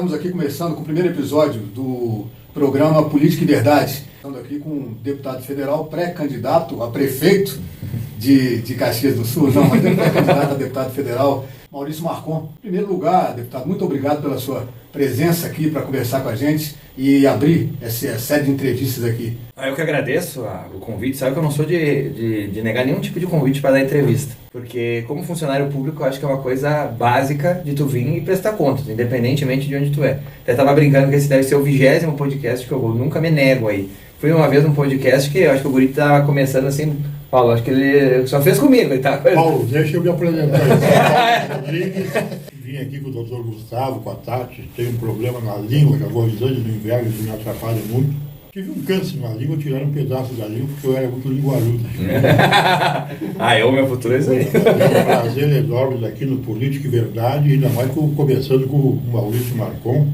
Estamos aqui começando com o primeiro episódio do programa Política e Verdade. Estamos aqui com um deputado federal pré-candidato a prefeito de Caxias do Sul, não, mas pré-candidato a deputado federal, Maurício Marcon. Em primeiro lugar, deputado, muito obrigado pela sua presença aqui para conversar com a gente e abrir essa série de entrevistas aqui. Eu que agradeço o convite. Sabe que eu não sou de negar nenhum tipo de convite para dar entrevista. Porque como funcionário público, eu acho que é uma coisa básica de tu vir e prestar contas, independentemente de onde tu é. Até estava brincando que esse deve ser o 20º podcast que eu nunca me nego aí. Fui uma vez num podcast que eu acho que o guri estava começando assim... Paulo, acho que ele só fez comigo. Ele tá... Paulo, deixa eu me apresentar. Paulo Rodrigues, vim aqui com o doutor Gustavo, com a Tati, tem um problema na língua, que eu vou avisando no inverno, isso me atrapalha muito. Tive um câncer na língua, tiraram um pedaço da língua, porque eu era muito linguarudo. Meu futuro é isso aí. É um prazer enorme aqui no Política e Verdade, ainda mais começando com o Maurício Marcon.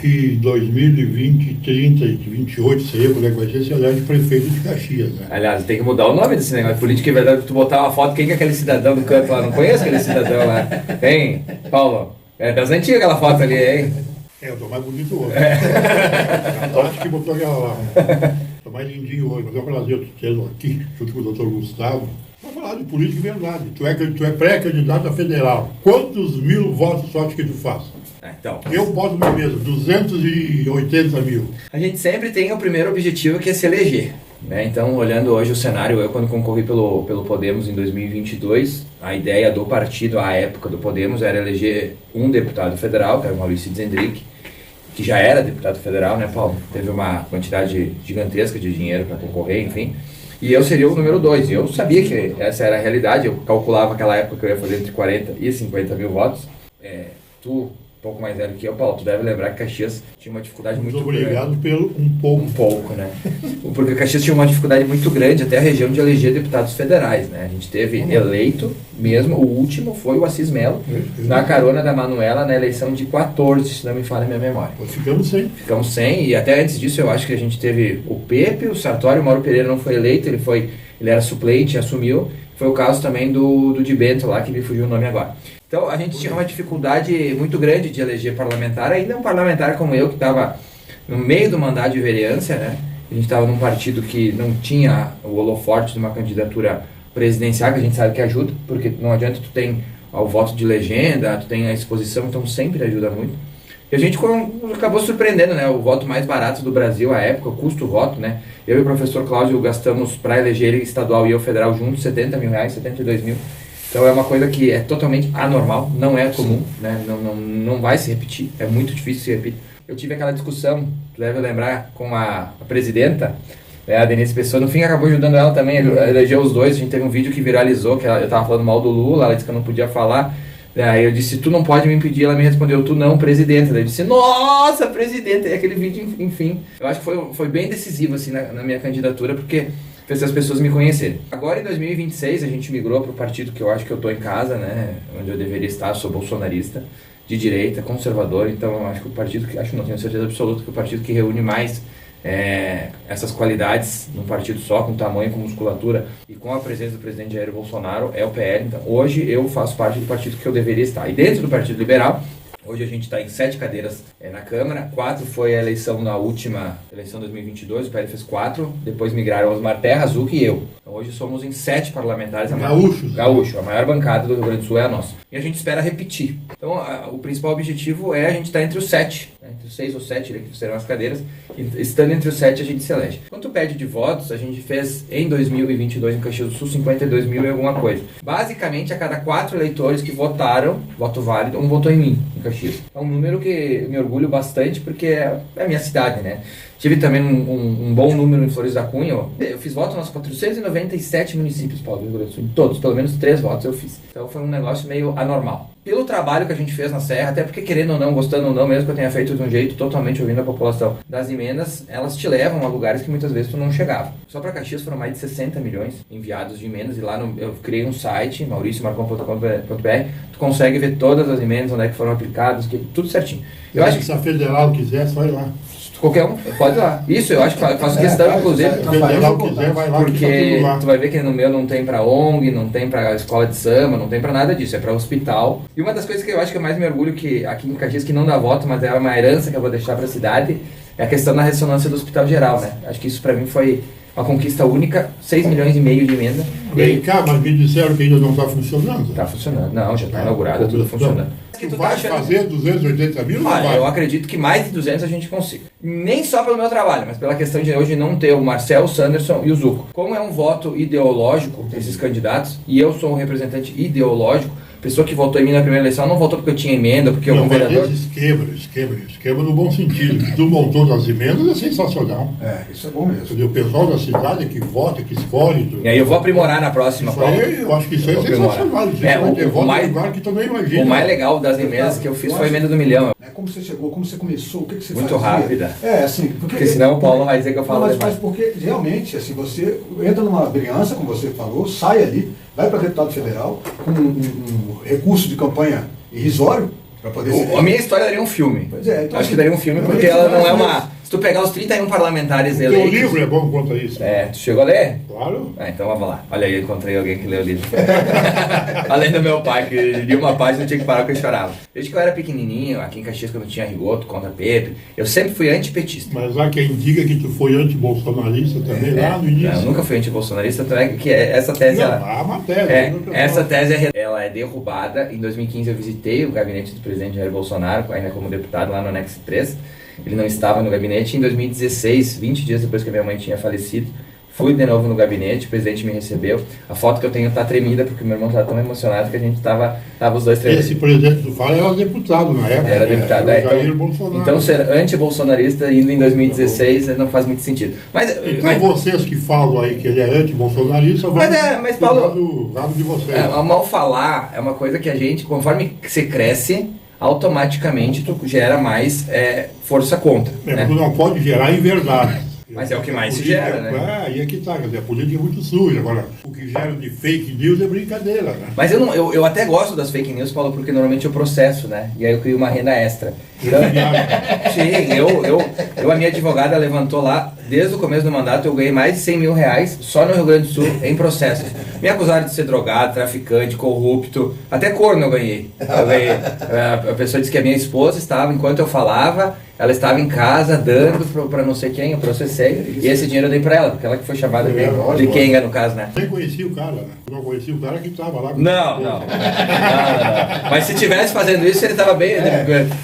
Que 2020, 30 e 28, sei como é que vai ser, se elege prefeito de Caxias, né? Aliás, tem que mudar o nome desse negócio. Política e Verdade, tu botar uma foto, quem que é aquele cidadão do canto lá? Não conheço aquele cidadão lá. Tem? Paulo? É das antigas aquela foto ali, hein? Eu tô mais bonito hoje. Acho que botou aquela lá. Tô mais lindinho hoje, mas é um prazer tê-lo aqui, junto com o doutor Gustavo, para falar de política e verdade. Tu é pré-candidato a federal. Quantos mil votos só que tu faz? Então, eu boto na mesa, 280 mil. A gente sempre tem o primeiro objetivo, que é se eleger. Né? Então, olhando hoje o cenário, eu quando concorri pelo Podemos em 2022, a ideia do partido, à época do Podemos, era eleger um deputado federal, que era o Maurício Zendrick, que já era deputado federal, né, Paulo? Teve uma quantidade gigantesca de dinheiro para concorrer, enfim. E eu seria o número 2. E eu sabia que essa era a realidade. Eu calculava naquela época que eu ia fazer entre 40 e 50 mil votos. Um pouco mais velho que eu, Paulo, tu deve lembrar que Caxias tinha uma dificuldade muito grande. Obrigado pelo um pouco, né? Porque Caxias tinha uma dificuldade muito grande até a região de eleger deputados federais, né? A gente teve eleito mesmo, o último foi o Assis Melo, na carona da Manuela, na eleição de 14, se não me falha a minha memória. Ficamos sem. E até antes disso eu acho que a gente teve o Pepe, o Sartori, o Mauro Pereira não foi eleito, ele era suplente, assumiu. Foi o caso também do de Bento lá, que me fugiu o nome agora. Então, a gente tinha uma dificuldade muito grande de eleger parlamentar, ainda um parlamentar como eu, que estava no meio do mandato de vereança, né? A gente estava num partido que não tinha o holoforte de uma candidatura presidencial, que a gente sabe que ajuda, porque não adianta tu tem o voto de legenda, tu tem a exposição, então sempre ajuda muito. E a gente acabou surpreendendo, né? O voto mais barato do Brasil à época, o custo-voto, né? Eu e o professor Cláudio gastamos para eleger ele estadual e eu federal juntos R$70 mil, 72 mil. Então é uma coisa que é totalmente anormal, não é comum, né? Não vai se repetir, é muito difícil se repetir. Eu tive aquela discussão, tu deve lembrar, com a presidenta, a Denise Pessoa, no fim acabou ajudando ela também a eleger os dois. A gente teve um vídeo que viralizou, que eu estava falando mal do Lula, ela disse que eu não podia falar. Aí eu disse, tu não pode me impedir, ela me respondeu, tu não, presidenta. Daí eu disse, nossa, presidenta, e aquele vídeo, enfim. Eu acho que foi bem decisivo assim, na minha candidatura, porque fez as pessoas me conhecerem. Agora em 2026 a gente migrou para o partido que eu acho que eu estou em casa, né, onde eu deveria estar, sou bolsonarista, de direita, conservador, então eu acho que o partido, não tenho certeza absoluta, que o partido que reúne mais essas qualidades num partido só, com tamanho, com musculatura e com a presença do presidente Jair Bolsonaro é o PL. Então hoje eu faço parte do partido que eu deveria estar. E dentro do Partido Liberal, hoje a gente está em 7 cadeiras na Câmara, 4 foi a eleição na última eleição de 2022, o PL fez 4, depois migraram Osmar Terra, Zuc e eu. Então hoje somos em 7 parlamentares. Gaúcho, a maior bancada do Rio Grande do Sul é a nossa. E a gente espera repetir. Então o principal objetivo é a gente estar entre os 7, entre os 6 ou 7, que serão as cadeiras, e estando entre os 7 a gente se elege. Quanto pede de votos, a gente fez em 2022 em Caxias do Sul 52 mil e alguma coisa. Basicamente, a cada 4 eleitores que votaram, voto válido, um votou em mim, em Caxias. É um número que me orgulho bastante, porque é a minha cidade, né? Tive também um bom número em Flores da Cunha. Eu fiz voto nos 497 municípios, Paulo, do Rio Grande do Sul. Em todos, pelo menos 3 votos eu fiz. Então foi um negócio meio anormal. Pelo trabalho que a gente fez na Serra, até porque querendo ou não, gostando ou não, mesmo que eu tenha feito de um jeito totalmente ouvindo a população, das emendas, elas te levam a lugares que muitas vezes tu não chegava. Só para Caxias foram mais de 60 milhões enviados de emendas, e lá eu criei um site, mauriciomarcon.com.br, tu consegue ver todas as emendas, onde é que foram aplicadas, tudo certinho. Eu acho que se a federal quiser, só ir lá. Qualquer um, pode ir lá. Isso, eu acho que faço questão, inclusive, Se o federal quiser, vai lá, que tá porque tudo lá. tu vai ver que no meu não tem pra ONG, não tem pra escola de samba, não tem pra nada disso, é pra hospital. E uma das coisas que eu acho que eu mais me orgulho que aqui em Caxias, que não dá voto, mas é uma herança que eu vou deixar pra cidade, é a questão da ressonância do Hospital Geral, né? Acho que isso pra mim foi uma conquista única, 6,5 milhões de emenda. Vem cá, mas me disseram que ainda não está funcionando. Tá funcionando. Não, já tá inaugurado, tudo funcionando. Tu vai fazer 280 mil ou não Olha, vai? eu acredito que mais de 200 a gente consiga. Nem só pelo meu trabalho, mas pela questão de hoje não ter o Marcel, o Sanderson e o Zuco. Como é um voto ideológico desses candidatos, e eu sou um representante ideológico, pessoa que votou em mim na primeira eleição não votou porque eu tinha emenda, porque eu Não, como mas vereador... esquema no bom sentido. Que tu montou nas emendas é sensacional. Isso é bom mesmo. Entendeu? O pessoal da cidade que vota, que escolhe. E aí eu vou aprimorar na próxima, Isso Paulo. aí, eu acho que isso aí Eu é vou aprimorar. sensacional. Isso É, vai ter o voto mais- em lugar que tu não imagina. O mais legal das emendas que eu fiz foi a emenda do milhão. Como você chegou, como você começou, o que você Muito fazia? rápida. Assim, Porque senão o Paulo vai dizer que eu falo Não, mas demais. porque realmente, assim, você entra numa brigança, como você falou, sai ali, vai para deputado federal, com um recurso de campanha irrisório, para poder ser... A minha história daria um filme. Pois é, então, Acho que assim, daria um filme, porque ela não é uma... Se tu pegar os 31 parlamentares O teu eleitos... livro é bom quanto a isso. Tu chegou a ler? Claro. Então vamos lá. Olha aí, eu encontrei alguém que leu o livro. Além do meu pai, que lia uma página e tinha que parar porque eu chorava. Desde que eu era pequenininho, aqui em Caxias, quando tinha Rigoto contra Pepe, eu sempre fui antipetista. Mas há quem diga que tu foi antibolsonarista também lá no início. Não, eu nunca fui antibolsonarista, tanto é que essa tese... Não, ela- a matéria. essa tese ela é derrubada. Em 2015 eu visitei o gabinete do presidente Jair Bolsonaro, ainda como deputado lá no Anexo 3. Ele não estava no gabinete. Em 2016, 20 dias depois que a minha mãe tinha falecido, fui de novo no gabinete, o presidente me recebeu. A foto que eu tenho tá tremida, porque meu irmão estava tão emocionado que a gente tava os dois tremendo. Esse presidente do Fala era deputado na época. Era deputado, Era o Jair então, Bolsonaro. então ser anti-bolsonarista indo em 2016 não faz muito sentido. Então vocês que falam aí que ele é anti-bolsonarista, mas, Paulo, do lado de vocês. mal falar é uma coisa que a gente, conforme você cresce, automaticamente tu gera mais força contra. Né? Tu não pode gerar em verdade. Mas é o que mais se Política, gera, né? Aí é que tá, quer dizer, a política é muito suja. Agora, o que gera de fake news é brincadeira, né? Mas eu até gosto das fake news, Paulo, porque normalmente eu processo, né? E aí eu crio uma renda extra. Então, sim, a minha advogada levantou lá, desde o começo do mandato, eu ganhei mais de 100 mil reais só no Rio Grande do Sul em processos. Me acusaram de ser drogado, traficante, corrupto, até corno eu ganhei. A pessoa disse que a minha esposa estava, enquanto eu falava, ela estava em casa dando para não sei quem, eu processei, e esse dinheiro eu dei para ela, porque ela que foi chamada de Kenga, no caso, né? Nem conhecia o cara, né? Eu não conhecia o cara que estava lá. Não. Mas se tivesse fazendo isso, ele estava bem.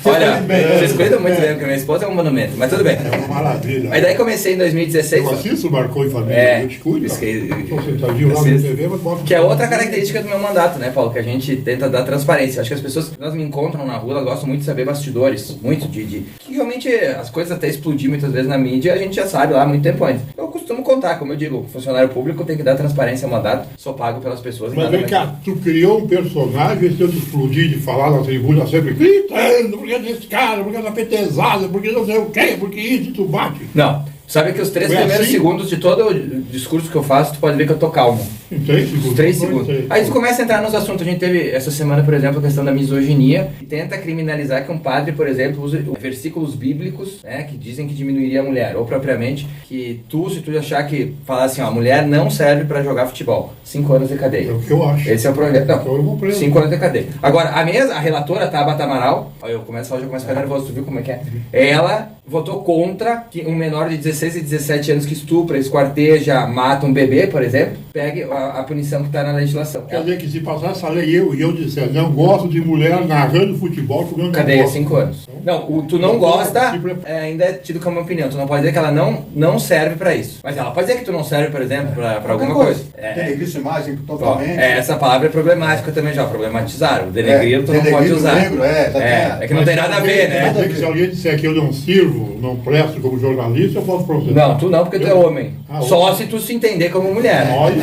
Olha, vocês cuidam muito bem, porque minha esposa é um monumento, mas tudo bem. É uma maravilha. Mas daí comecei em 2016. Eu assisto Marcou em Família, eu te cuido. Estou sentadinho lá no TV, mas bota... Que é outra característica do meu mandato, né, Paulo? Que a gente tenta dar transparência. Acho que as pessoas que nós me encontram na rua, elas gostam muito de saber bastidores, muito que realmente as coisas até explodir muitas vezes na mídia, a gente já sabe lá há muito tempo antes. Eu costumo contar, como eu digo, funcionário público tem que dar transparência ao mandato, sou pago pelas pessoas. Mas vem cá, tu criou um personagem, esse eu te explodir de falar na tribuna sempre gritando, porque desse cara, porque da petezada, porque não sei o quê, porque isso tu bate. Não. Sabe que os 3 primeiros segundos de todo o discurso que eu faço, tu pode ver que eu tô calmo. Em 3 segundos. Os 3 segundos. Aí tu começa a entrar nos assuntos. A gente teve essa semana, por exemplo, a questão da misoginia. E tenta criminalizar que um padre, por exemplo, use versículos bíblicos, né, que dizem que diminuiria a mulher. Ou propriamente, que se tu achar que falar assim, ó, a mulher não serve pra jogar futebol. 5 anos de cadeia. É o que eu acho. Esse é o projeto. Não, Então eu vou preso. 5 anos de cadeia. Agora, a relatora, Tabata Amaral, ó, eu começo a falar, já começo a ficar nervoso, tu viu como é que é? Ela votou contra que um menor de 16 e 17 anos que estupra, esquarteja, mata um bebê, por exemplo, pegue a punição que está na legislação. Quer dizer que se passar essa lei e eu disser, não gosto de mulher narrando futebol, tu não Cadeia, gosta. 5 anos. Não, tu não gosta, ainda é tido como opinião. Tu não pode dizer que ela não serve pra isso. Mas ela pode dizer que tu não serve, por exemplo, pra alguma coisa. Denegrir sua imagem totalmente. Essa palavra é problemática também já, problematizaram. O denegrir tu não pode usar. Negro, é que não tem nada a ver, né? Quer dizer que se alguém disser que eu não sirvo, não presto como jornalista, eu posso processar. Não, tu não, porque tu é homem. Ah, só se tu se entender como mulher. Olha.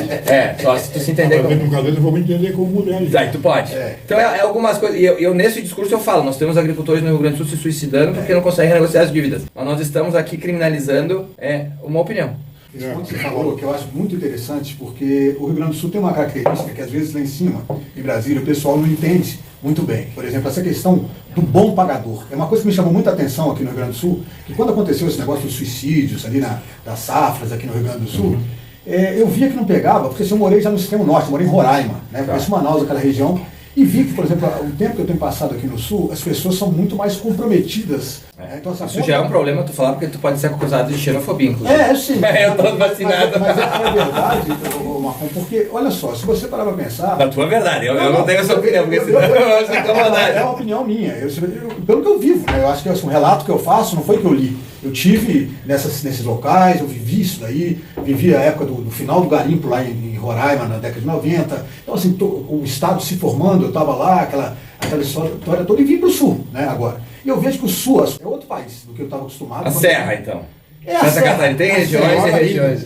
Só se tu se entender como mulher. Eu vou me entender como mulher. Aí tu pode. Então é algumas coisas. E eu nesse discurso eu falo, nós temos agricultores no Rio Grande do Sul se suicidando porque não conseguem negociar as dívidas. Mas nós estamos aqui criminalizando uma opinião. Esse ponto que você falou, que eu acho muito interessante, porque o Rio Grande do Sul tem uma característica que às vezes lá em cima, em Brasília, o pessoal não entende muito bem. Por exemplo, essa questão do bom pagador. É uma coisa que me chamou muita atenção aqui no Rio Grande do Sul, que quando aconteceu esse negócio dos suicídios ali das safras aqui no Rio Grande do Sul, eu via que não pegava, porque eu morei já no extremo norte, eu morei em Roraima, né? Conheço Manaus, aquela região, e vi que, por exemplo, o tempo que eu tenho passado aqui no Sul, as pessoas são muito mais comprometidas. Então, isso já é um problema tu falar, porque tu pode ser acusado de xenofobia, inclusive. Sim. Eu tô vacinado. Mas é verdade, Marcon, porque, olha só, se você parar para pensar... Na tua verdade, eu não tenho essa opinião, porque senão eu acho que é uma opinião minha, pelo que eu vivo, né? Eu acho que um relato que eu faço não foi que eu li. Eu tive nesses locais, eu vivi isso daí, vivi a época do final do garimpo lá em Roraima, na década de 90. Então, assim, o Estado se formando, eu estava lá, aquela história toda, e vim para o Sul, né, agora. E eu vejo que o Sul é outro país do que eu estava acostumado. A Serra, então. A Santa Catarina tem regiões e regiões.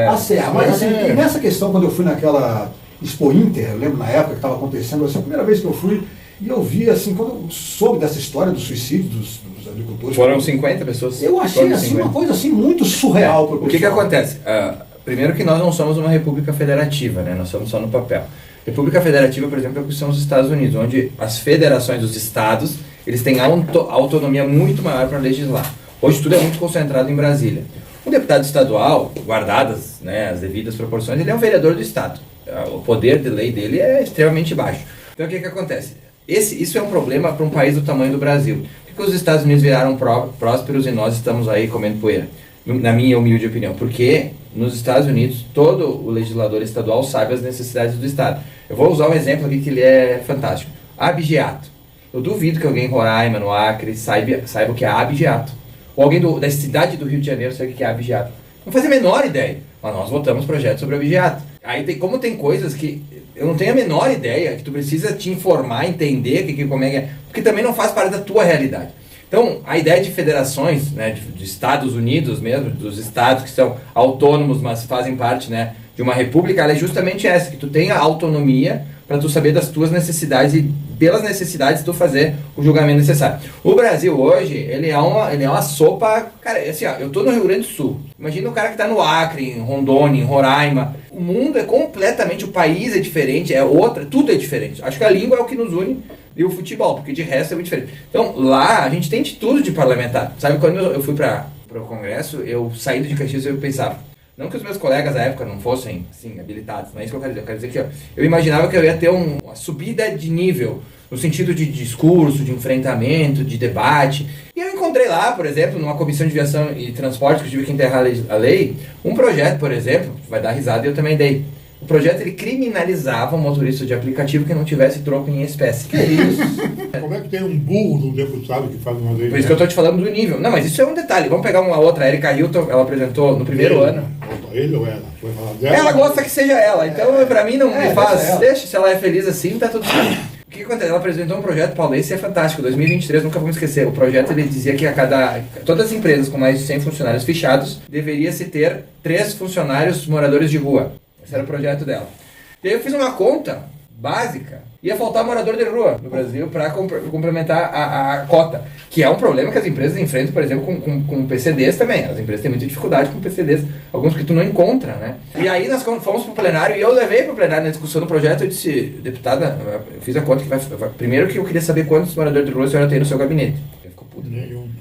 A Serra, mas assim, e nessa questão, quando eu fui naquela Expo Inter, eu lembro na época que estava acontecendo, assim, a primeira vez que eu fui, e eu vi, assim, quando eu soube dessa história do suicídio dos agricultores... Foram 50 pessoas? Eu achei, assim, uma coisa, assim, muito surreal. O que acontece? Primeiro que nós não somos uma república federativa, né? Nós somos só no papel. República federativa, por exemplo, é o que são os Estados Unidos, onde as federações dos estados, eles têm autonomia muito maior para legislar. Hoje tudo é muito concentrado em Brasília. Um deputado estadual, guardadas, né, as devidas proporções, ele é um vereador do estado. O poder de lei dele é extremamente baixo. Então o que acontece? Isso é um problema para um país do tamanho do Brasil. Por que os Estados Unidos viraram prósperos e nós estamos aí comendo poeira? Na minha humilde opinião. Porque nos Estados Unidos todo o legislador estadual sabe as necessidades do estado. Eu vou usar um exemplo aqui que ele é fantástico. Abigeato. Eu duvido que alguém em Roraima, no Acre, saiba o que é abigeato. Ou alguém da cidade do Rio de Janeiro saiba o que é abigeato. Não faz a menor ideia. Mas nós votamos projetos sobre abigeato. Aí como tem coisas que eu não tenho a menor ideia, que tu precisa te informar, entender como é que é, porque também não faz parte da tua realidade. Então, a ideia de federações, né, de Estados Unidos mesmo, dos estados que são autônomos, mas fazem parte, né, de uma república, ela é justamente essa, que tu tenha autonomia para tu saber das tuas necessidades e pelas necessidades tu fazer o julgamento necessário. O Brasil hoje, ele é uma sopa, cara, assim, ó, eu tô no Rio Grande do Sul, imagina o cara que tá no Acre, em Rondônia, em Roraima, o mundo é completamente, o país é diferente, tudo é diferente. Acho que a língua é o que nos une e o futebol, porque de resto é muito diferente. Então, lá, a gente tem de tudo de parlamentar. Sabe, quando eu fui para o Congresso, eu saindo de Caxias, eu pensava, não que os meus colegas da época não fossem, assim, habilitados, não é isso que eu quero dizer. Eu quero dizer que eu imaginava que eu ia ter uma subida de nível, no sentido de discurso, de enfrentamento, de debate. E eu encontrei lá, por exemplo, numa comissão de viação e transporte, que eu tive que enterrar a lei, um projeto, por exemplo, vai dar risada e eu também dei. O projeto, ele criminalizava um motorista de aplicativo que não tivesse troco em espécie. Que é isso? Como é que tem um burro de um deputado que faz uma lei? Por isso que eu estou te falando do nível. Não, mas isso é um detalhe. Vamos pegar uma outra. A Erika Hilton, ela apresentou no primeiro ano. Ele ou ela? Vai falar dela? Ela gosta que seja ela. Então, pra mim, não me faz. Deixa, se ela é feliz assim, tá tudo certo. O que acontece? Ela apresentou um projeto, Paulo, esse é fantástico. 2023, nunca vamos esquecer. O projeto, ele dizia que todas as empresas com mais de 100 funcionários fechados, deveria-se ter 3 funcionários moradores de rua. Esse era o projeto dela. E aí eu fiz uma conta básica. Ia faltar morador de rua no Brasil para complementar a cota. Que é um problema que as empresas enfrentam, por exemplo, com PCDs também. As empresas têm muita dificuldade com PCDs, alguns que tu não encontra, né? E aí nós fomos para o plenário e eu levei para o plenário na discussão do projeto. Eu disse, deputada, eu fiz a conta que vai... Primeiro que eu queria saber quantos moradores de rua a senhora tem no seu gabinete. Ele ficou puto.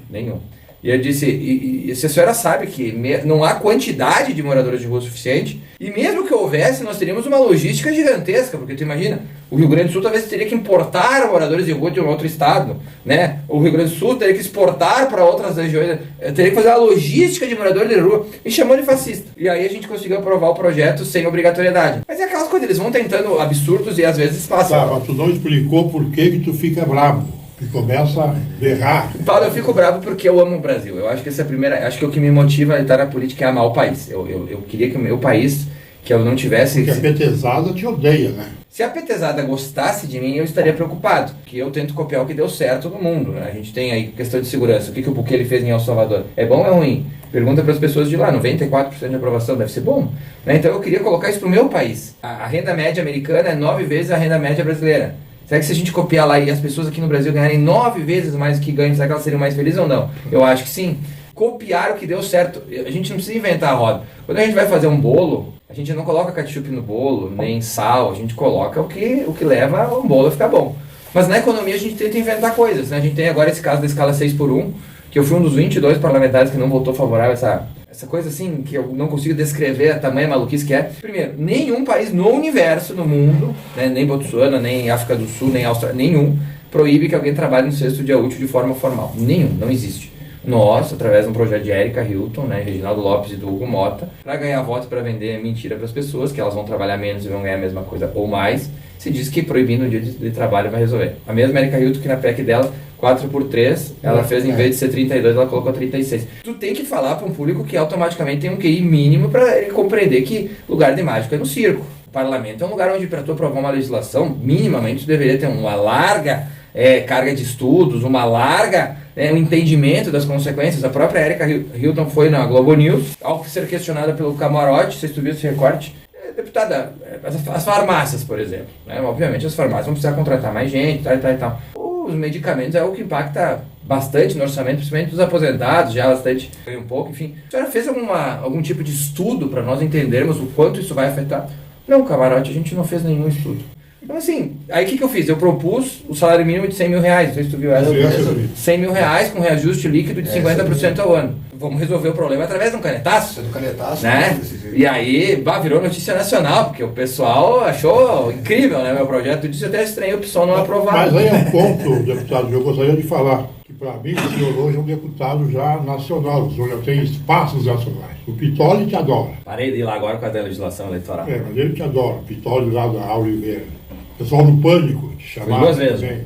Nenhum. E eu disse, e se a senhora sabe que não há quantidade de moradores de rua suficiente, e mesmo que houvesse, nós teríamos uma logística gigantesca, porque tu imagina, o Rio Grande do Sul talvez teria que importar moradores de rua de um outro estado, né? O Rio Grande do Sul teria que exportar para outras regiões, teria que fazer uma logística de moradores de rua, me chamou de fascista. E aí a gente conseguiu aprovar o projeto sem obrigatoriedade. Mas é aquelas coisas, eles vão tentando absurdos e às vezes passam. Tá, mas tu não explicou por que tu fica bravo. E começa a berrar. Paulo, eu fico bravo porque eu amo o Brasil. Eu acho que essa é a primeira. Acho que o que me motiva a estar na política é amar o país. Eu queria que o meu país, que eu não tivesse. Porque a petezada te odeia, né? Se a petezada gostasse de mim, eu estaria preocupado. Que eu tento copiar o que deu certo no mundo, né? A gente tem aí questão de segurança. O que o Bukele fez em El Salvador? É bom ou é ruim? Pergunta para as pessoas de lá. 94% de aprovação deve ser bom. Né? Então eu queria colocar isso para o meu país. A renda média americana é 9 vezes a renda média brasileira. Será que se a gente copiar lá e as pessoas aqui no Brasil ganharem 9 vezes mais do que ganham, será que elas seriam mais felizes ou não? Eu acho que sim. copiar o que deu certo. A gente não precisa inventar a roda. Quando a gente vai fazer um bolo, a gente não coloca ketchup no bolo, nem sal, a gente coloca o que leva o bolo a ficar bom. Mas na economia a gente tenta inventar coisas, né? A gente tem agora esse caso da escala 6x1, que eu fui um dos 22 parlamentares que não votou favorável a essa coisa assim, que eu não consigo descrever a tamanha maluquice que é. Primeiro, nenhum país no universo, no mundo, né, nem Botsuana, nem África do Sul, nem Austrália, nenhum, proíbe que alguém trabalhe no sexto dia útil de forma formal. Nenhum, não existe. Nós, através de um projeto de Érica Hilton, né, Reginaldo Lopes e do Hugo Mota, para ganhar voto, para vender mentira para as pessoas, que elas vão trabalhar menos e vão ganhar a mesma coisa ou mais, se diz que proibindo o dia de trabalho vai resolver. A mesma Érica Hilton, que na PEC dela, 4x3, ela fez, em vez de ser 32, ela colocou 36. Tu tem que falar para um público que automaticamente tem um QI mínimo para ele compreender que lugar de mágica é no circo. O parlamento é um lugar onde, para tu aprovar uma legislação, minimamente tu deveria ter uma larga carga de estudos, uma larga um entendimento das consequências. A própria Érica Hilton foi na Globo News, ao ser questionada pelo camarote, se tu viu esse recorte, deputada, as farmácias, por exemplo, né? Obviamente as farmácias vão precisar contratar mais gente, tal. Os medicamentos é o que impacta bastante no orçamento, principalmente dos aposentados, já bastante, um pouco, enfim. A senhora fez algum tipo de estudo para nós entendermos o quanto isso vai afetar? Não, camarote, a gente não fez nenhum estudo. Então assim, aí o que eu fiz? Eu propus o salário mínimo de 100 mil reais, não sei se tu viu essa. 100 mil reais com reajuste líquido de 50% ao ano. Vamos resolver o problema através de um canetaço. Né? E aí, virou notícia nacional, porque o pessoal achou incrível, né, meu projeto. Disse até estranho o pessoal não aprovar. Mas aí é um ponto, deputado, que eu gostaria de falar. Que para mim, o senhor hoje é um deputado já nacional, o senhor já tem espaços nacionais. O Pitoli te adora. Parei de ir lá agora com a legislação eleitoral. Mas ele te adora. O Pitoli lá da Oliveira. O pessoal do Pânico te chamava. 2 vezes. Também.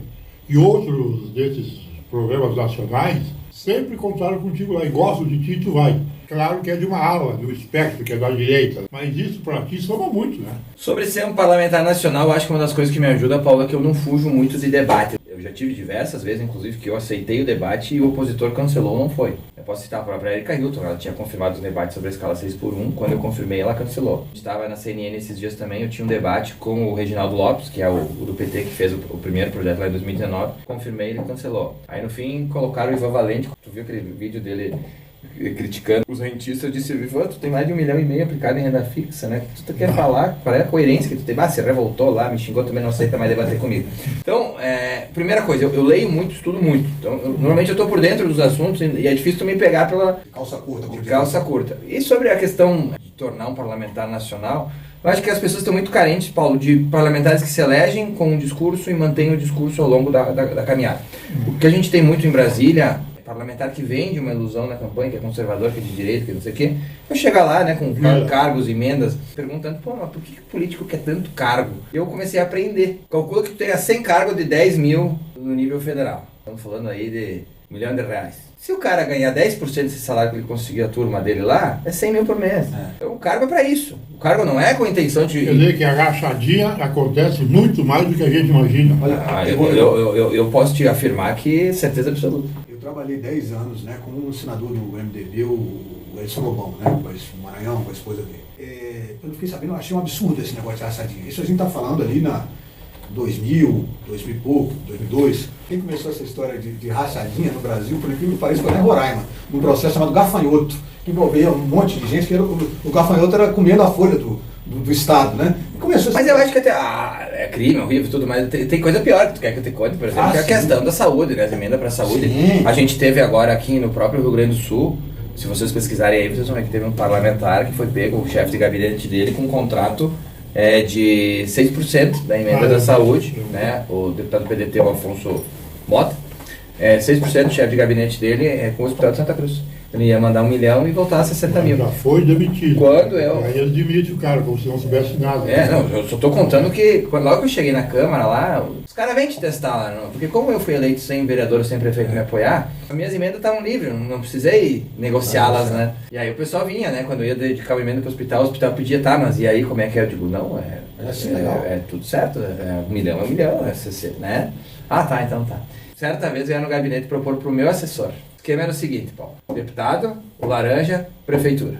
E outros desses programas nacionais sempre contaram contigo lá. E gostam de ti e tu vai. Claro que é de uma ala, do espectro, que é da direita. Mas isso para ti soma muito, né? Sobre ser um parlamentar nacional, eu acho que uma das coisas que me ajuda, Paulo, é que eu não fujo muito de debate. Eu já tive diversas vezes, inclusive, que eu aceitei o debate e o opositor cancelou ou não foi. Eu posso citar a própria Érica Hilton, ela tinha confirmado os debates sobre a escala 6x1, quando eu confirmei ela cancelou. Estava na CNN esses dias também, eu tinha um debate com o Reginaldo Lopes, que é o do PT, que fez o primeiro projeto lá em 2019, confirmei e ele cancelou. Aí no fim colocaram o Ivan Valente, tu viu aquele vídeo dele criticando os rentistas, eu disse, Ivan, tu tem mais de 1,5 milhão aplicado em renda fixa, né? O que tu quer falar? Qual é a coerência que tu tem? Você revoltou lá, me xingou, também não aceita mais debater comigo. Então, primeira coisa, eu leio muito, estudo muito. Então, normalmente eu estou por dentro dos assuntos e é difícil tu me pegar pela calça curta. E sobre a questão de tornar um parlamentar nacional, eu acho que as pessoas estão muito carentes, Paulo, de parlamentares que se elegem com um discurso e mantêm o discurso ao longo da caminhada. O que a gente tem muito em Brasília, parlamentar que vende uma ilusão na campanha, que é conservador, que é de direita, que não sei o quê, eu chegar lá, né, com cargos, emendas, perguntando, mas por que o político quer tanto cargo? Eu comecei a aprender. Calcula que tu tenha 100 cargos de 10 mil no nível federal. Estamos falando aí de R$1 milhão. Se o cara ganhar 10% desse salário que ele conseguiu a turma dele lá, é 100 mil por mês. Então o cargo é para isso. O cargo não é com a intenção de... Quer dizer que a rachadinha acontece muito mais do que a gente imagina. Eu posso te afirmar que certeza absoluta. Eu trabalhei 10 anos, né, como senador do MDB, o Edson Lobão, né, com o Maranhão, com a esposa dele. Eu fiquei sabendo, eu achei um absurdo esse negócio de rachadinha. Isso a gente está falando ali na 2000 e pouco, 2002. Quem começou essa história de rachadinha no Brasil, por incrível que pareça, foi lá em Roraima, num processo chamado gafanhoto, que envolvia um monte de gente, que o gafanhoto era comendo a folha do Estado, né? Mas eu acho que até é crime, horrível, tudo, mas tem coisa pior que tu quer que eu te conte, por exemplo, que é a questão da saúde, né? As emendas para a saúde. Sim. A gente teve agora aqui no próprio Rio Grande do Sul, se vocês pesquisarem aí, vocês vão ver que teve um parlamentar que foi pego, o chefe de gabinete dele, com um contrato de 6% da emenda da saúde, né? O deputado PDT, o Afonso Mota, 6% do chefe de gabinete dele com o Hospital de Santa Cruz. Ele ia mandar 1 milhão e voltar a 60 mil. Já foi demitido. Quando eu... Aí ele demite o cara, como se não soubesse nada. Não, eu só tô contando que logo que eu cheguei na Câmara lá, os caras vêm te testar lá, não? Porque como eu fui eleito sem vereador, sem prefeito me apoiar, as minhas emendas estavam livres, não precisei negociá-las, né? E aí o pessoal vinha, né? Quando eu ia dedicar uma emenda pro hospital, o hospital pedia, tá, mas e aí como é que é? Eu digo, não, é tudo certo, 1 milhão é 1 milhão, né? Ah, tá, então tá. Certa vez eu ia no gabinete propor pro meu assessor. O esquema era o seguinte, Paulo. Deputado, o laranja, prefeitura.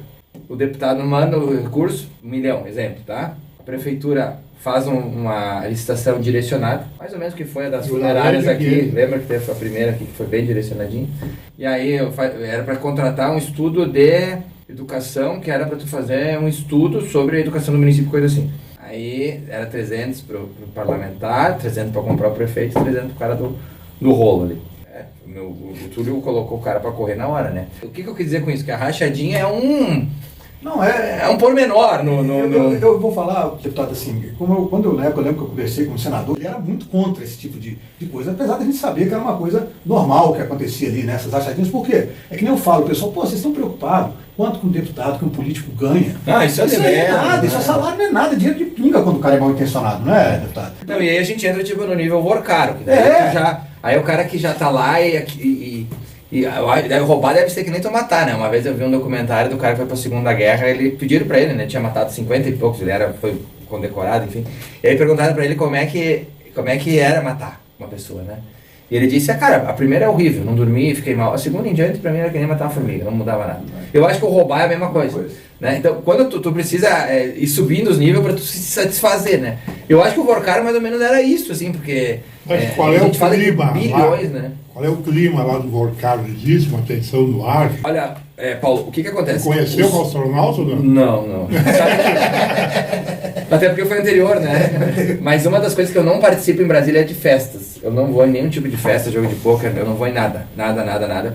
O deputado manda o recurso, 1 milhão, exemplo, tá? A prefeitura faz uma licitação direcionada, mais ou menos que foi a das funerárias aqui, lembra que teve a primeira aqui que foi bem direcionadinha? E aí era para contratar um estudo de educação, que era para tu fazer um estudo sobre a educação do município, coisa assim. Aí era 300 pro parlamentar, 300 para comprar o prefeito, 300 pro cara do rolo ali. O Túlio colocou o cara para correr na hora, né? O que eu quis dizer com isso? Que a rachadinha é um... Não, é um pormenor Eu vou falar, deputado, assim, quando na época eu lembro que eu conversei com o senador, ele era muito contra esse tipo de coisa, apesar de a gente saber que era uma coisa normal que acontecia ali, nessas rachadinhas, por quê? É que nem eu falo, o pessoal, vocês estão preocupados quanto que um deputado, que um político ganha. Isso é nada, isso é salário, não é nada, dinheiro de pinga quando o cara é mal intencionado, não é, deputado? Não, e aí a gente entra no nível workaro, que daí aí o cara que já tá lá e roubar deve ser que nem tu matar, né? Uma vez eu vi um documentário do cara que foi pra Segunda Guerra, pediram pra ele, né? Tinha matado 50 e poucos, foi condecorado, enfim. E aí perguntaram pra ele como é que era matar uma pessoa, né? E ele disse, cara, a primeira é horrível, não dormi, fiquei mal. A segunda em diante, pra mim, era que nem matar uma formiga, não mudava nada. Eu acho que o roubar é a mesma coisa. Né? Então, quando tu precisa ir subindo os níveis para tu se satisfazer, né? Eu acho que o workar mais ou menos era isso, assim, porque mas qual é o clima bilhões, lá, né? Qual é o clima lá do workar? Existe uma tensão no ar? Olha, Paulo, o que acontece? Você conheceu o astronauta ou não? Não. Até porque foi anterior, né? Mas uma das coisas que eu não participo em Brasília é de festas. Eu não vou em nenhum tipo de festa, jogo de pôquer, eu não vou em nada,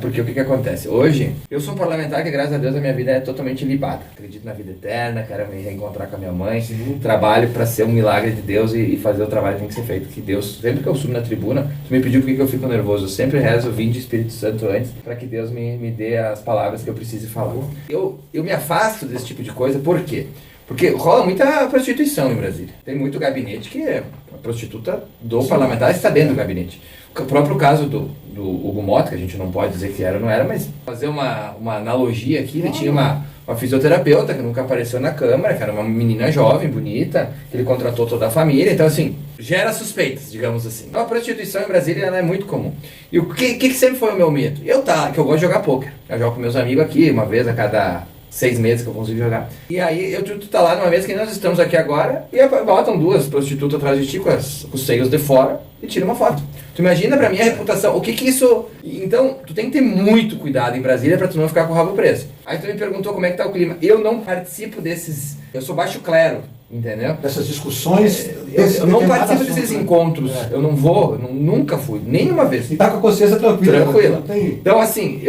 porque o que acontece? Hoje, eu sou um parlamentar que, graças a Deus, a minha vida é totalmente libada. Acredito na vida eterna, quero me reencontrar com a minha mãe, trabalho para ser um milagre de Deus e fazer o trabalho que tem que ser feito. Que Deus, sempre que eu subo na tribuna, tu me pediu por que eu fico nervoso, eu sempre rezo, vim de Espírito Santo antes, para que Deus me dê as palavras que eu preciso falar. Eu me afasto desse tipo de coisa, por quê? Porque rola muita prostituição em Brasília. Tem muito gabinete que a prostituta do parlamentar está dentro do gabinete. O próprio caso do Hugo Mota, que a gente não pode dizer que era ou não era, mas fazer uma analogia aqui, ele tinha uma fisioterapeuta que nunca apareceu na Câmara, que era uma menina jovem, bonita, que ele contratou toda a família, então assim, gera suspeitas, digamos assim. Então, a prostituição em Brasília ela é muito comum. E o que sempre foi o meu medo? Que eu gosto de jogar pôquer. Eu jogo com meus amigos aqui, uma vez a cada 6 meses que eu consigo jogar. E aí tu tá lá numa mesa que nós estamos aqui agora e botam 2 prostitutas atrás de ti com os seios de fora e tiram uma foto. Tu imagina pra mim a reputação, o que isso... Então, tu tem que ter muito cuidado em Brasília pra tu não ficar com o rabo preso. Aí tu me perguntou como é que tá o clima. Eu não participo desses... Eu sou baixo clero, entendeu? Dessas discussões... Eu não participo desses encontros. Eu não vou, nunca fui, nenhuma vez. E tá com a consciência tranquila. Tranquila. Então, assim,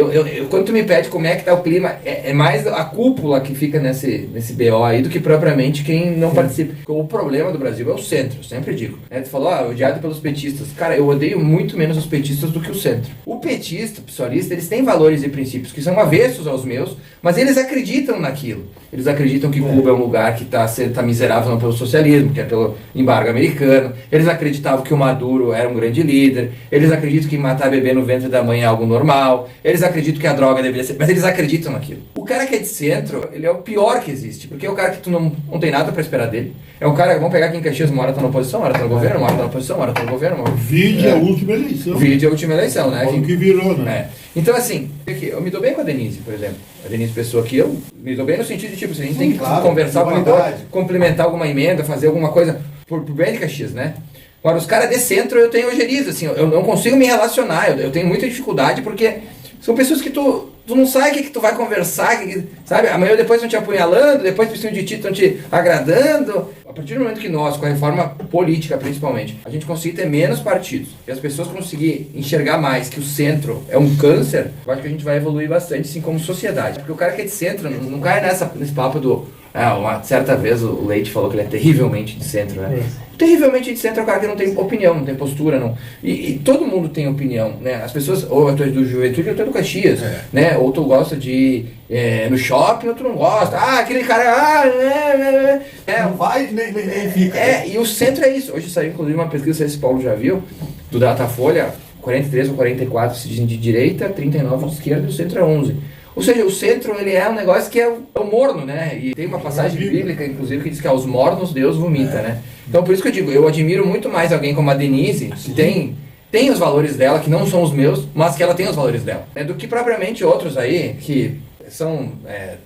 quando tu me pede como é que tá o clima, é mais a cúpula que fica nesse BO aí do que propriamente quem não participa. O problema do Brasil é o centro, eu sempre digo. Tu falou, odiado pelos petistas. Cara, eu odeio muito menos os petistas do que o centro. O petista, o pessoalista, eles têm valores e princípios que são avessos aos meus, mas eles acreditam naquilo. Eles acreditam que Cuba é um lugar que tá miserável não pelo socialismo, que é pelo embargo americano. Eles acreditavam que o Maduro era um grande líder. Eles acreditam que matar bebê no ventre da mãe é algo normal. Eles acreditam que a droga deveria ser... Mas eles acreditam naquilo. O cara que é de centro, ele é o pior que existe, porque é o cara que tu não tem nada pra esperar dele. É um cara, vamos pegar aqui em Caxias, uma hora tá na oposição, uma hora tá no governo, uma hora tá na oposição, uma hora tá no governo. Vide a última eleição. Vide a última eleição, né? O que virou, né? Então, assim, eu me dou bem com a Denise, por exemplo. A Denise Pessoa aqui, eu me dou bem no sentido de, tipo, se a gente tem que conversar alguma coisa, complementar alguma emenda, fazer alguma coisa por bem de Caxias, né? Agora, os caras de centro, eu tenho ojeriza, assim, eu não consigo me relacionar, eu tenho muita dificuldade, porque são pessoas que tu não sabe o que tu vai conversar, sabe? Amanhã depois estão te apunhalando, depois precisam de ti, estão te agradando. A partir do momento que nós, com a reforma política principalmente, a gente conseguir ter menos partidos e as pessoas conseguir enxergar mais que o centro é um câncer, eu acho que a gente vai evoluir bastante, sim, como sociedade. Porque o cara que é de centro não cai nesse papo do... uma certa vez o Leite falou que ele é terrivelmente de centro, né? Terrivelmente de centro é o cara que não tem opinião, não tem postura, não. E todo mundo tem opinião, né? As pessoas, ou tu é do Juventude ou tu é do Caxias, né? Ou tu gosta de ir no shopping ou tu não gosta. Aquele cara, não vai nem fica. E o centro é isso. Hoje saiu inclusive uma pesquisa, não sei se o Paulo já viu, do Datafolha, 43 ou 44 se dizem de direita, 39 de esquerda e o centro é 11. Ou seja, o centro ele é um negócio que é o morno, né? E tem uma passagem bíblica, inclusive, que diz que aos mornos Deus vomita, né? Então, por isso que eu digo, eu admiro muito mais alguém como a Denise, que tem os valores dela, que não são os meus, mas que ela tem os valores dela, né? Do que propriamente outros aí, que são